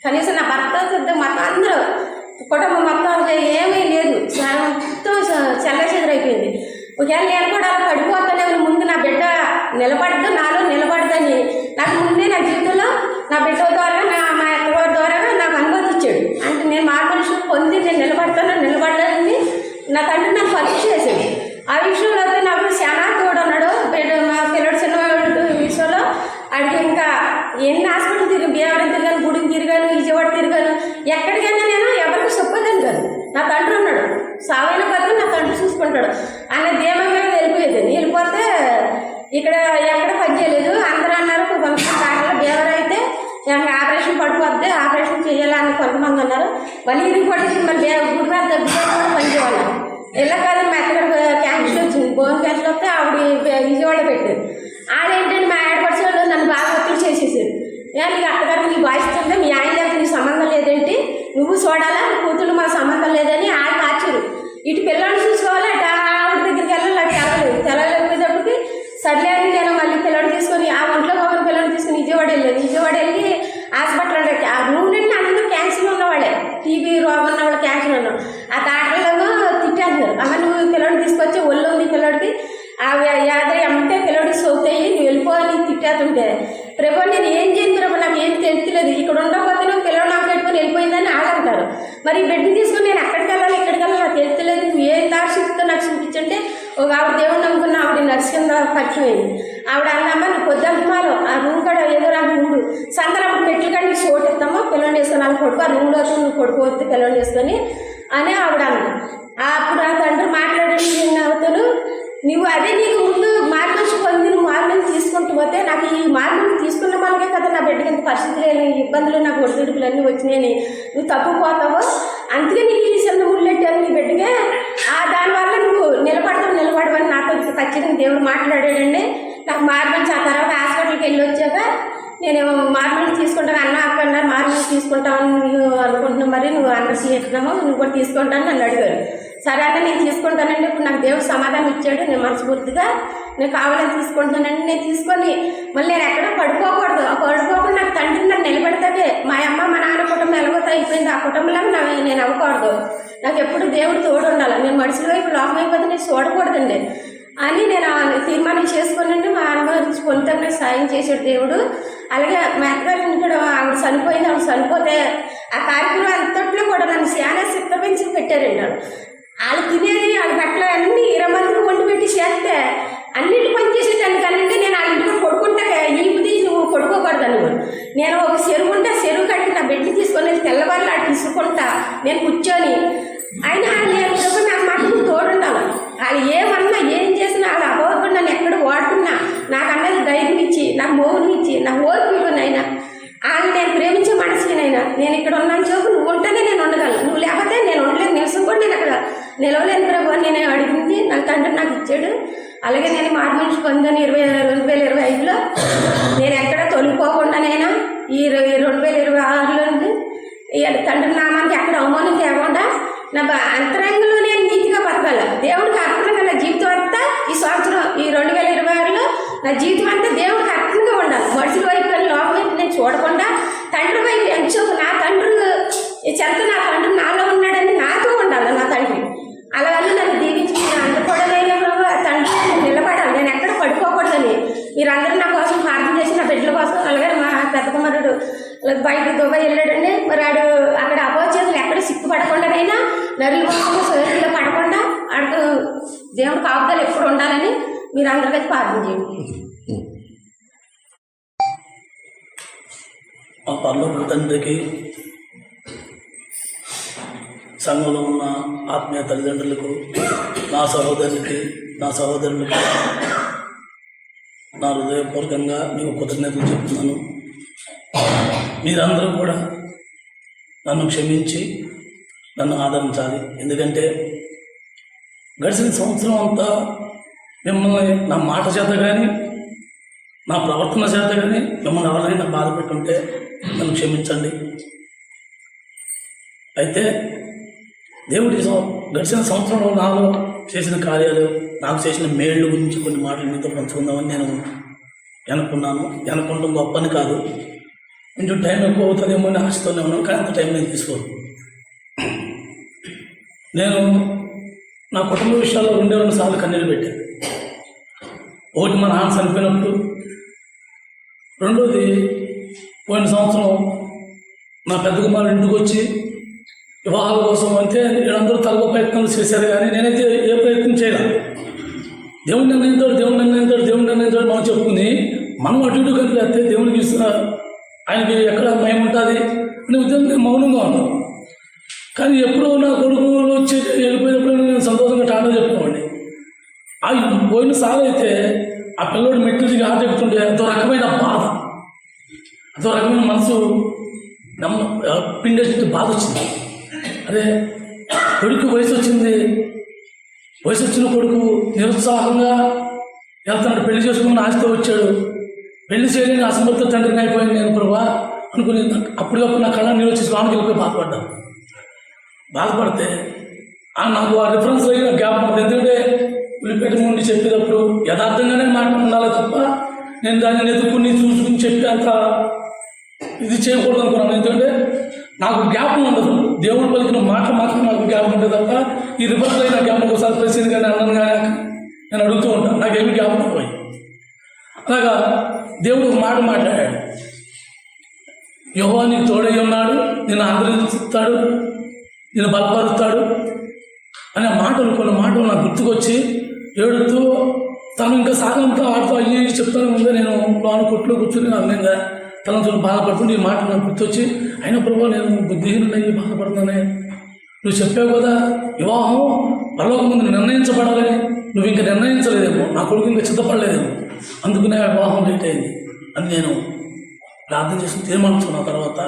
కనీసం నా భర్త సిద్ధం మొత్తం అందరూ కుటుంబం మొత్తం ఏమీ లేదు, మొత్తం చెల్లచెదరైపోయింది. ఒకవేళ నేను కూడా అలా పడిపోతానే ముందు నా బిడ్డ నిలబడదు నాలో నిలబడదని నాకు ముందే నా జీవితంలో నా బిడ్డ ద్వారా మా అత్తగారి ద్వారా నాకు అనుమతి ఇచ్చాడు. అంటే నేను మార్మనుషులు పొంది నేను నిలబడ్డానని నా తండ్రి నాకు పరీక్ష చేశాడు. ఆ విషయంలో అయితే నాకు చాలా తోడన్నాడు. మా పిల్లడు చిన్నవాడు విషయంలో అడిగి ఇంకా ఎన్ని హాస్పిటల్ తిరిగాను, బీవరం తిరిగాను, గుడికి తిరిగాను, విజయవాడ తిరిగాను. ఎక్కడికైనా నేను ఎవరికి చెప్పదని కాదు. నా తండ్రి ఉన్నాడు, సావైన బతుకు నా తండ్రి చూసుకుంటాడు అన్న ధీమా మీద వెళ్ళిపోతే ఇక్కడ ఎక్కడ పని చేయలేదు. అందరూ అన్నారు కొంతమంది బీవరం అయితే ఆపరేషన్ పడిపోద్ది, ఆపరేషన్ చేయాలని కొంతమంది అన్నారు. మళ్ళీ ఇది పడుతుంది, మళ్ళీ గుడి మీద దగ్గర కూడా పనిచేయాలి. ఇలా కాదు మా అత్తగారు క్యాన్సర్ వచ్చింది, బోన్ క్యాన్సర్ వస్తే ఆవిడ విజయవాడ పెట్టారు. ఆడేంటంటే మా ఆడపడిచే వాళ్ళు నన్ను బాగా ఒత్తిడి చేసేసారు. నీకు అత్తగారికి నీ బాధ్యత మీ ఆయన దగ్గర నీ సంబంధం లేదేంటి, నువ్వు చూడాలా కూతురు మా సంబంధం లేదని ఆడ కాచారు. ఇటు పిల్లల్ని చూసుకోవాలి, అటు ఆవిడ దగ్గరికి వెళ్ళాలి. నాకు తెలలేకపోయేటప్పటికి సర్లే అని నేను మళ్ళీ పిల్లలు తీసుకొని ఆ ఒంట్లో పోయిన పిల్లలు తీసుకుని విజయవాడ వెళ్ళి హాస్పిటల్ అంటే ఆ రూమ్ నుండి అందరూ క్యాన్సర్ ఉన్నవాళ్ళే, టీబీ రోగం ఉన్న వాళ్ళు క్యాన్సర్ ఉన్నాం. ఆ డాక్టర్లను తిట్టేస్తున్నారు, అమ్మ నువ్వు పిల్లలు తీసుకొచ్చి ఒళ్ళు ఉంది పిల్లడికి ఆ యాదరి అమ్మంటే పిల్లడికి సోతాయి నువ్వు వెళ్ళిపోవాలి తిట్టేస్తుంటే ప్రభు నేను ఏం చేయను ప్రభు నాకు ఏం తెలుస్తలేదు, ఇక్కడ ఉండకపోతే నువ్వు పిల్లలు నాకు పెట్టుకొని వెళ్ళిపోయిందని ఆడంటారు. మరి బిడ్డని తీసుకొని నేను ఎక్కడికి వెళ్ళాలి నాకు తెలుస్తలేదు, నువ్వు ఏం దారి చూపుతో నాకు చూపించంటే ఒక ఆవిడ దేవుడు నమ్ముకున్న ఆవిడ నర్సింగ్ పరిచయం అయింది. ఆవిడ అన్నమ్మ నువ్వు పొద్దుమాలో ఆ రూమ్ కూడా ఏదో నాకు ముందు సందరప్పుడు మెట్లు కానీ చోటు ఇస్తామో పిల్లలు వేసుకొని అని కొడుకు ఆ రూమ్లో నువ్వు కొడుకు వస్తే పిల్లలు వేసుకొని అని ఆవిడ అన్న. అప్పుడు ఆ తండ్రి మాట్లాడండి అవుతాను నువ్వు అదే నీకు ముందు మార్గం పొంది నువ్వు మార్గం తీసుకుంటూ పోతే నాకు ఈ మార్గం తీసుకున్న వాళ్ళకే కదా నా బిడ్డకి ఇంత పరిస్థితులు ఇబ్బందులు నాకు ఒడిదుడుకులు అన్నీ వచ్చినాయని నువ్వు తప్పుపోతావు, అందుకే నీకు ఈ చిన్న ముళ్ళెట్టారు నీ బిడ్డకే దానివల్ల నువ్వు నిలబడవని నాతో ఖచ్చితంగా దేవుడు మాట్లాడాడండి. నాకు మార్గం ఆ తర్వాత హాస్పిటల్కి వెళ్ళి వచ్చాక నేను మార్మల్ తీసుకుంటాను అన్న అక్కడ మార్మల్ తీసుకుంటామని నువ్వు అనుకుంటున్నావు, మరి నువ్వు అన్న చేస్తున్నామో నువ్వు కూడా తీసుకుంటాను నన్ను అడిగారు. సరే అన్న నేను తీసుకుంటానండి, ఇప్పుడు నాకు దేవుడు సమాధానం ఇచ్చాడు, నేను మనస్ఫూర్తిగా నేను కావాలని తీసుకుంటానండి. నేను తీసుకొని మళ్ళీ నేను ఎక్కడ పడిపోకూడదు, పడిపోకుండా నాకు తండ్రిని నన్ను నిలబెడతాడే. మా అమ్మ మా నాన్న కుటుంబం ఎలాగోతో అయిపోయింది, ఆ కుటుంబంలో నేను అవ్వకూడదు, నాకు ఎప్పుడు దేవుడు తోడు ఉండాలి, నేను మనుషుల వైపు లోకం అయిపోతే నేను చూడకూడదండి అని నేను తీర్మానం చేసుకున్నాండి. మా అనుభవించి పొందుతాను సాయం చేశాడు దేవుడు. అలాగే మా అత్తగారిని కూడా ఆవిడ చనిపోయింది, ఆవిడ చనిపోతే ఆ కార్యక్రమం అంతట్లో కూడా నన్ను చాలా సిద్ధ పెంచి పెట్టారండి. వాళ్ళు తినేది వాళ్ళ బట్టలు అన్నీ 20 మందికి వండి పెట్టి చేస్తే అన్నింటి పని చేసేదాన్ని కానీ నేను వాళ్ళ ఇంటికి కొడుకుంటా ఈపుది నువ్వు కొడుకోకూడదని. నేను ఒక చెరువు ఉంటే చెరువు కట్టి నా బిడ్డని తీసుకొని తెల్లవాళ్ళు అటు తీసుకుంటా నేను కూర్చొని అయినా నేను నాకు మాటలు తోడుండాలి. వాళ్ళు ఏమన్నా ఏం చేసినా వాళ్ళు అవ్వకుండా నన్ను ఎక్కడ వాడుకున్నా నాకు అన్నది ధైర్యం ఇచ్చి నాకు మోగుని ఇచ్చి నాకు ఓర్పునైనా వాళ్ళు నేను ప్రేమించే మనసుకినైనా నేను ఇక్కడ ఉన్నాను చూపు నువ్వు ఉంటేనే నేను ఉండగలను, నువ్వు లేకపోతే నేను ఉండలేను, నిమిషం కూడా నేను అక్కడ నిలవలేను ప్రభు అని నేను అడిగింది. నాకు తండ్రి నాకు ఇచ్చాడు. అలాగే నేను మార్మల్స్ పొందాను 2025లో. నేను ఎక్కడ తొలిపోకుండానైనా ఈ 2026లో తండ్రి నామానికి ఎక్కడ అవమానం తేకుండా నా అంతరంగంలో నేను నీతిగా బతకాల, దేవుడికి అర్పణ గల జీవితం అంతా ఈ సంవత్సరం ఈ 2026లో నా జీవితం అంతా దేవుడికి అర్పణగా ఉండాలి. మనుషుల వైపు లోపల వైపు నేను చూడకుండా తండ్రి వైపు ఎంచో నా తండ్రి చెంత నా తండ్రి నాలో ఉన్నాడని నాతో ఉండాలి నా తండ్రి. అలాగని నన్ను దీవించి అందరు కూడా తండ్రి నిలబడాలి, నేను ఎక్కడ పడిపోకూడదని మీరందరూ నా కోసం ప్రార్థన చేసి నా బిడ్డల కోసం. అలాగే మా పెద్ద కుమారుడు బయట దుబాయ్ వెళ్ళాడండి, మరి ఆడు అక్కడ అపోచేతులు ఎక్కడ సిక్కుపడకుండానైనా నరుల కోసం సోదరులో పడకుండా ఆడు దేవుడు కాపుదలు ఎప్పుడు ఉండాలని మీరు అందరికీ ప్రార్థన చేయండి. మా పర్లోక తండ్రికి సంఘంలో ఉన్న ఆత్మీయ తల్లిదండ్రులకు, నా సహోదరులకి, నా సహోదరులకి నా హృదయపూర్వకంగా మీకు కృతజ్ఞతలు చెప్తున్నాను. మీరందరూ కూడా నన్ను క్షమించి నన్ను ఆదరించాలి. ఎందుకంటే గడిచిన సంవత్సరం అంతా మిమ్మల్ని నా మాట చేత కానీ, నా ప్రవర్తన చేత కానీ మిమ్మల్ని ఎవరైనా బాధ పెట్టుంటే నన్ను క్షమించండి. అయితే దేవుడి గడిచిన సంవత్సరంలో నాలో చేసిన కార్యాలు, నాకు చేసిన మేళ్ళు గురించి కొన్ని మాటలు మీతో పంచుకుందామని నేను అనుకుంటాం. గొప్పని కాదు, కొంచెం టైం ఎక్కువ అవుతుందేమో అని ఆశతోనే ఉన్నాను, కానీ అంత టైం నేను తీసుకోను. నేను నా కుటుంబ విషయాల్లో 2 సార్లు కన్నీళ్ళు పెట్టాను. ఒకటి మా నాన్న చనిపోయినప్పుడు, రెండోది పోయిన సంవత్సరం నా పెద్ద కుమారుడు ఇంటికి వచ్చి వివాహాల కోసం అంటే వీళ్ళందరూ తలగో ప్రయత్నాలు చేశారు, కానీ నేనైతే ఏ ప్రయత్నం చేయలేదు. దేవుడి నిర్ణయించాడు మనం చెప్పుకుని మనం అటు ఇటు కనిపిస్తే దేవుడికి ఆయనకి ఎక్కడ భయం ఉంటుంది అనే ఉద్దేశం నేను మౌనంగా ఉన్నాను. కానీ ఎప్పుడో నా కొడుకులు వచ్చి వెళ్ళిపోయినప్పుడు నేను సంతోషంగా టాటా చెప్పుకోండి. ఆ పోయిన సార్లు అయితే ఆ పిల్లోడు మెట్లు దిగి ఆట ఎక్కుతుంటే అదో రకమైన బాధ, అదో రకమైన మనసు పిండేసి బాధ వచ్చింది. అదే కొడుకు వయసు వచ్చిన కొడుకు నిరుత్సాహంగా వెళ్తున్నాడు, పెళ్లి చేసుకుని ఆశతో వచ్చాడు. పెళ్లి చేయలేని అసమర్థ తండ్రిని అయిపోయింది నేను ప్రభా అనుకుని అప్పటికప్పుడు నా కళ్ళ నీళ్ళు వచ్చి స్వామికి వెళ్ళిపోయి బాధపడితే నాకు ఆ రిఫరెన్స్ అయిన గ్యాప్ ఉంటుంది. ఎందుకంటే ఉల్లిపేట నుండి చెప్పేటప్పుడు యథార్థంగానే మాట్లాడాలి తప్ప నేను దాన్ని ఎదుర్కొని చూసుకుని చెప్పి అంత ఇది చేయకూడదు అనుకున్నాను. ఎందుకంటే నాకు జ్ఞాపకం ఉండదు, దేవుడు పలికిన మాటలు మాత్రం నాకు జ్ఞాపకం ఉంటుంది తప్ప ఈ రిఫరెన్స్ అయిన జ్ఞాపకం ఒకసారి ప్రశ్న కానీ అన్నాను కానీ నేను అడుగుతూ ఉంటాను, నాకేమి జ్ఞాపకం పోయి. అలాగా దేవుడు ఒక మాట మాట్లాడాడు, యెహోవా నీకు తోడై ఉన్నాడు, నిన్ను ఆదరిస్తాడు, నిన్ను బలపరుస్తాడు అనే కొన్ని మాటలు నాకు గుర్తుకొచ్చి ఏడుతూ తను ఇంకా సాగంతో ఆడుతూ అయ్యి చెప్తాను ముందే నేను లోన కొట్లో కూర్చుని నాకు నేను తనతో బాధపడుతుంటే ఈ మాటలు నాకు గుర్తొచ్చి అయినా ప్రభు నేను బుద్ధిహీనుడయ్యి బాధపడుతున్నానే, నువ్వు చెప్పావు కదా వివాహం పరలోక ముందు నిర్ణయించబడాలని, నువ్వు ఇంకా నిర్ణయించలేదేమో, నా కొడుకు ఇంకా సిద్ధపడలేదేమో, అందుకనే వివాహం లేట్ అయింది అని నేను ప్రార్థన చేసి తీర్మానించుకున్న తర్వాత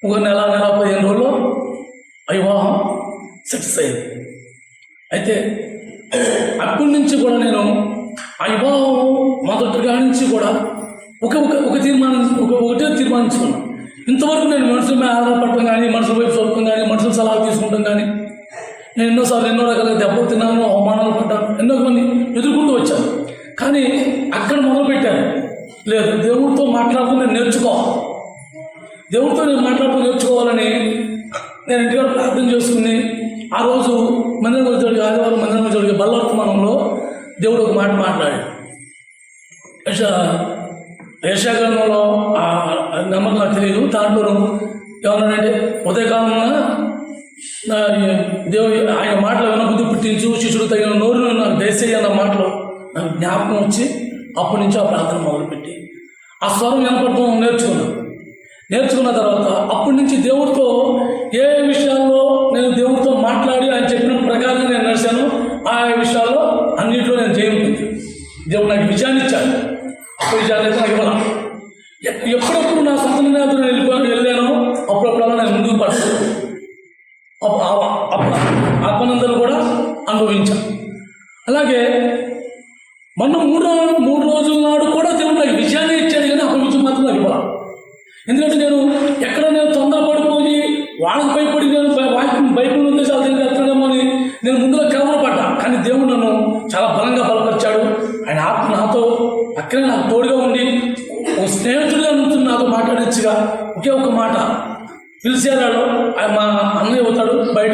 ఒక నెల 15 రోజుల్లో ఆ వివాహం సక్సెస్ అయింది. అయితే అప్పటి నుంచి కూడా నేను ఆ వివాహం మొదటిగా నుంచి కూడా ఒకటే తీర్మానించుకున్నాను. ఇంతవరకు నేను మనుషుల మీద ఆధారపడటం కానీ, మనుషుల వైపు చూడటం కానీ, మనుషుల సలహా తీసుకుంటాం కానీ, నేను ఎన్నోసార్లు ఎన్నో రకాల దెబ్బలు తిన్నాను, అవమానాలు పడ్డాను, ఎన్నో మంది ఎదుర్కొంటూ వచ్చాను. కానీ అక్కడ మొదలుపెట్టాను, లేదు దేవుడితో మాట్లాడుతూ నేను నేర్చుకోవాలి, దేవుడితో నేను మాట్లాడుతూ నేర్చుకోవాలని నేను ఇంటిగా ప్రార్థన చేసుకుని ఆ రోజు మందిరం వచ్చేవాడికి, ఆదివారం మందిరం వచ్చేవాడికి బల్లవర్తమానంలో దేవుడు ఒక మాట మాట్లాడాడు. యెషయా-గ్రంథంలో ఆ నెంబర్ నాకు తెలియదు, దాంట్లో ఏమన్నాడంటే ఉదయకాలంలో దేవుడు ఆయన మాటలు వినబుద్ధి పుట్టించు, శిష్యుడు తగిన నోరును నాకు దయచేయి అన్న మాటలు నాకు జ్ఞాపకం వచ్చి అప్పటి నుంచి ఆ ప్రార్థన మొదలుపెట్టి ఆ స్వరం వినపడటం నేర్చుకున్న తర్వాత అప్పటి నుంచి దేవుడితో ఏ విషయాల్లో నేను దేవుడితో మాట్లాడి ఆయన చెప్పిన ప్రకారం నేను నడిచాను, ఆ విషయాల్లో అన్నింటిలో నేను జయించింది. దేవుడు నాకు విజయాన్ని ఇచ్చాడు. అప్పుడు విజయాన్ని అయితే నాకు ఇవ్వాలి. ఎప్పుడప్పుడు నా సొంత నిర్ణయాలతో వెళ్ళానో అప్పుడప్పుడల్లా నేను ముందుకు పడతాను. ఆత్మనందరూ కూడా అనుభవించాను. అలాగే మొన్న మూడు రోజుల నాడు కూడా దేవుడు నాకు విజయాన్ని ఇచ్చాడు, కానీ అప్పటి నుంచి మాత్రం నాకు ఇవ్వాలి. ఎందుకంటే నేను ఎక్కడ నేను తొందరపడిపోయి వాళ్ళకి భయపడి నేను బైబిల్ ఉద్దేశాలు వెళ్తానేమో అని నేను ముందుగా కలవరపడ్డా. కానీ దేవుడు నన్ను చాలా బలంగా బలపరిచాడు. ఆయన ఆత్మ నాతో పక్కనే నాకు తోడుగా ఉండి ఒక స్నేహితుడిగా నుంచి నాతో మాట్లాడించగా ఒకే ఒక మాట పిలిచాడు. మా అన్నయ్య అవుతాడు, బయట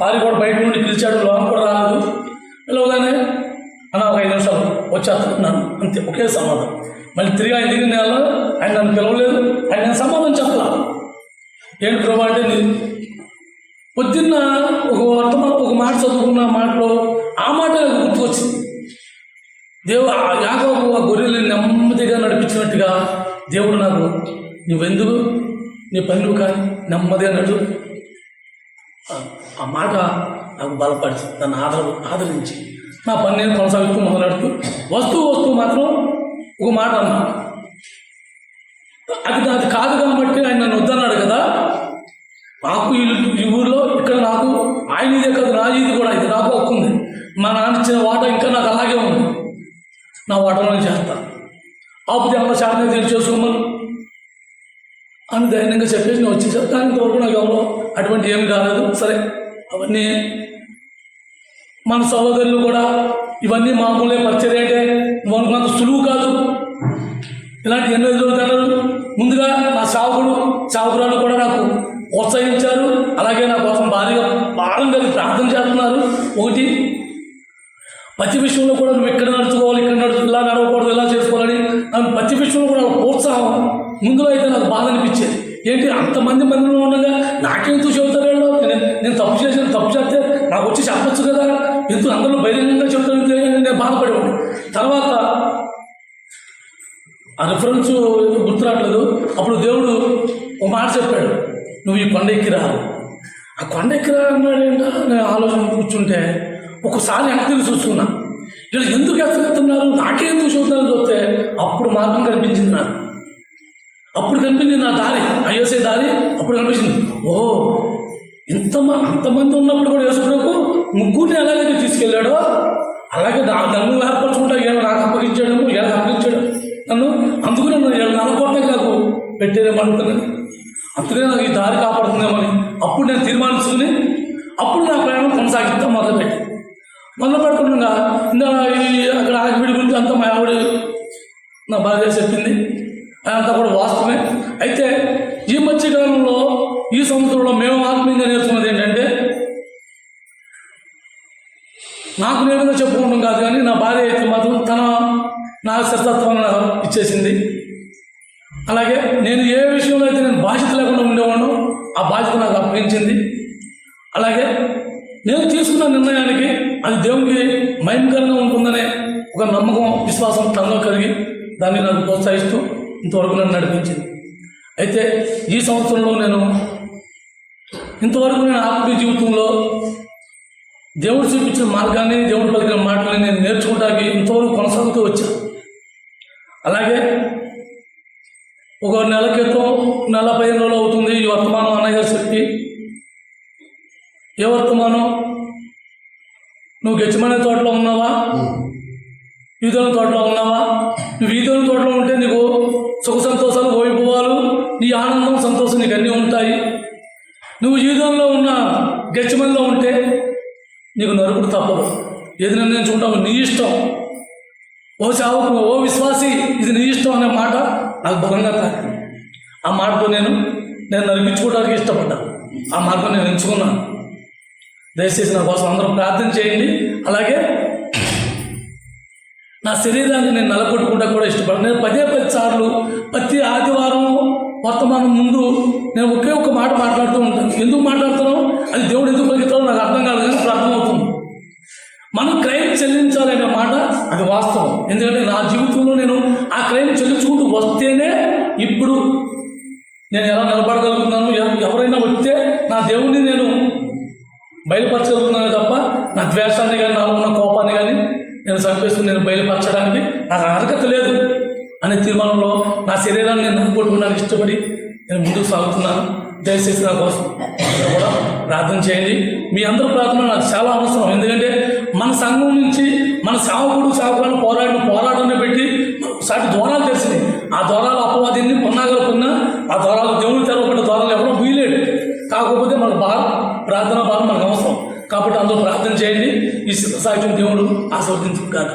పారి కూడా బయట నుండి పిలిచాడు, లోన్ కూడా రాలేదు. పిలవగానే అన్న ఒక 5 నిమిషాలు వచ్చేస్తున్నాను అంతే, ఒకే సమాధానం. మళ్ళీ తిరిగి ఆయన దిగిన నెలలో ఆయన నన్ను పిలవలేదు, ఆయన సమాధానం చెప్పలా. ఏంటి ప్రభా అంటే నేను పొద్దున్న ఒక మాట చదువుకున్న మాటలో ఆ మాట నాకు గుర్తుకొచ్చింది. యాకోబు ఆ గొర్రెల్ని నెమ్మదిగా నడిపించినట్టుగా దేవుడు నాకు నువ్వెందుకు నీ పనులు కానీ నెమ్మదిగా నడు, ఆ మాట నాకు బలపరిచి దాన్ని ఆదరించి నా పని నేను కొనసాగుతూ మొదలెడుతూ వస్తూ మాత్రం ఒక మాట అన్నా. అది కాదు కాబట్టి ఆయన నన్ను వద్దన్నాడు కదా. నాకు ఈ ఊళ్ళో ఇక్కడ నాకు ఆయన ఇదే కాదు, నా ఇది కూడా, ఇది నాకు హక్కు ఉంది. మా నాన్న ఇచ్చిన వాటా ఇంకా నాకు అలాగే ఉంది, నా వాటాలో చేస్తాను. ఆపుతే అమ్మ శాతం తెలియచేసుకోమని అని ధైర్యంగా చెప్పేసి నేను వచ్చేసాను. కానీ ఇంతవరకు నాకు ఎవరో అటువంటి ఏమి కాలేదు. సరే, అవన్నీ మన సహోదరులు కూడా ఇవన్నీ మామూలే. పరిచయం అంటే అనుకున్నంత సులువు కాదు. ఇలాంటి ఎన్నో ఎదుగుతారు. ముందుగా నా సావుకురాలు కూడా నాకు ప్రోత్సహించారు. అలాగే నా కోసం భారీగా భారం కలిగి ప్రార్థన చేస్తున్నారు. ఒకటి, ప్రతి విషయంలో కూడా నువ్వు ఇక్కడ నడుచుకోవాలి, ఇలా నడవకూడదు, ఇలా చేసుకోవాలని నన్ను ప్రతి విషయంలో కూడా ప్రోత్సాహం. ముందులో అయితే నాకు బాధ అనిపించేది. ఏంటి మందిలో ఉండగా నాకెందుకు చెబుతారు? నేను తప్పు చేస్తే నాకు వచ్చి చెప్పచ్చు కదా, ఎందుకు అందరూ బహిరంగంగా చెబుతాను, నేను బాధపడేవాడు. తర్వాత ఆ రిఫరెన్స్ గుర్తురావట్లేదు. అప్పుడు దేవుడు ఒక మాట చెప్పాడు, నువ్వు ఈ కొండ ఎక్కిరా. ఆ కొండ ఎక్కిరా అన్నాడు. ఏంటో నేను ఆలోచన కూర్చుంటే ఒకసారి వెనక్కి తిరిగి చూసుకున్నా. వీళ్ళు ఎందుకు ఎత్తుకెళ్తున్నారు, నాకే ఎందుకు చూస్తున్నారని చూస్తే అప్పుడు మార్గం కనిపించింది నాకు. అప్పుడు కనిపించింది నా దారి, అయ్యేసే దారి. అప్పుడు కనిపించింది, అంతమంది ఉన్నప్పుడు కూడా యేసుప్రభు ముగ్గురిని ఎలాగైతే తీసుకెళ్ళాడో అలాగే నన్ను ఏర్పరచుకుంటా నాకు అప్పగించాడేమో, అప్పగించాడు నన్ను. అందుకు నన్ను నలకొట్టకి నాకు పెట్టేదేమో అనుకున్నాను. అందుకనే నాకు ఈ దారి కాపాడుతుందేమని అప్పుడు నేను తీర్మానించుకుని అప్పుడు నా ప్రయాణం కొనసాగిద్దాం మొదలు పెడుతుండగా అక్కడ ఆగివిడి గురించి అంతా మా ఆవిడ నా భార్య చెప్పింది. అదంతా కూడా వాస్తవమే. అయితే ఈ మధ్యకాలంలో ఈ సంవత్సరంలో మేము ఆత్మీయంగా నేర్చుకున్నది ఏంటంటే, నాకు నేనుగా చెప్పుకోవడం కాదు, కానీ నా భార్య అయితే మాత్రం నా శస్త్రత్వాన్ని ఇచ్చేసింది. అలాగే నేను ఏ విషయంలో అయితే నేను బాధ్యత లేకుండా ఉండేవాడు, ఆ బాధ్యత నాకు అప్పగించింది. అలాగే నేను తీసుకున్న నిర్ణయానికి అది దేవునికి మహిమకరంగా ఉంటుందనే ఒక నమ్మకం, విశ్వాసం తనలో కలిగి దాన్ని నాకు ప్రోత్సహిస్తూ ఇంతవరకు నన్ను నడిపించింది. అయితే ఈ సంవత్సరంలో ఇంతవరకు నేను ఆత్మీయ జీవితంలో దేవుడు చూపించిన మార్గాన్ని, దేవుడు పలికిన మాటలని నేను నేర్చుకోవడానికి ఇంతవరకు కొనసాగుతూ వచ్చాను. అలాగే ఒక నెల క్రితం, నెల 15 రోజులు అవుతుంది ఈ వర్తమానం అన్నయ్య గారు చెప్పి. ఏ వర్తమానం? నువ్వు గెచ్చమనే తోటలో ఉన్నావా, ఈదోని తోటలో ఉన్నావా? నువ్వు ఈదోని తోటలో ఉంటే నీకు సుఖ సంతోషాలు, వైభవాలు, నీ ఆనందం, సంతోషం నీకు అన్నీ ఉంటాయి. నువ్వు ఈదోనిలో ఉన్న గెచ్చమనిలో ఉంటే నీకు నరుకుడు తప్పదు. ఏది నిర్ణయించుకుంటావు నీ ఇష్టం. ఓ చావుకు, ఓ విశ్వాసి, ఇది నీ ఇష్టం అనే మాట నాకు బలంగా తాకింది. ఆ మాటతో నేను నరికించుకోవడానికి ఇష్టపడ్డాను. ఆ మార్గం నేను ఎంచుకున్నాను. దయచేసి నా కోసం అందరూ ప్రార్థన చేయండి. అలాగే నా శరీరాన్ని నేను నెలకొట్టుకుంటా కూడా ఇష్టపడను. నేను 10 సార్లు ప్రతి ఆదివారం వర్తమానం ముందు నేను ఒకే ఒక మాట మాట్లాడుతూ ఉంటాను. ఎందుకు మాట్లాడుతున్నావు, అది దేవుడు ఎందుకు పలుకుతాడో నాకు అర్థం కాదు, కానీ అర్థమవుతుంది. మనం క్రైమ్ చెల్లించాలనే మాట అది వాస్తవం. ఎందుకంటే నా జీవితంలో నేను ఆ క్రైమ్ చెల్లించుకుంటూ వస్తేనే ఇప్పుడు నేను ఎలా నిలబడగలుగుతున్నాను. ఎవరైనా వస్తే నా దేవుడిని నేను బయలుపరచగలుగుతున్నాను తప్ప నా ద్వేషాన్ని కానీ, నాలో ఉన్న కోపాన్ని కానీ నేను చంపేసుకుని నేను బయలుపరచడానికి నాకు అర్హత లేదు అనే తీర్మానంలో నా శరీరాన్ని నేను నమ్ముకోవడానికి ఇష్టపడి నేను ముందుకు సాగుతున్నాను. దయచేసి నా కోసం కూడా ప్రార్థన చేయండి. మీ అందరూ ప్రార్థన నాకు చాలా అవసరం. ఎందుకంటే మన సంఘం నుంచి మన సేవకులను పోరాటాన్ని పెట్టి సాటి ద్వారాలు తెలిసింది. ఆ ద్వారాలు అపవాదిని కొన్నాగలుకున్నా ఆ ద్వారాలు దేవుడు తెరవబడ్డ ద్వారాలు ఎవరో వీలేడు. కాకపోతే మనకు ప్రార్థన భారం మనకు అవసరం. కాబట్టి అందరూ ప్రార్థన చేయండి. ఈ సాక్ష్యం దేవుడు ఆశీర్వదించుకుంటారు.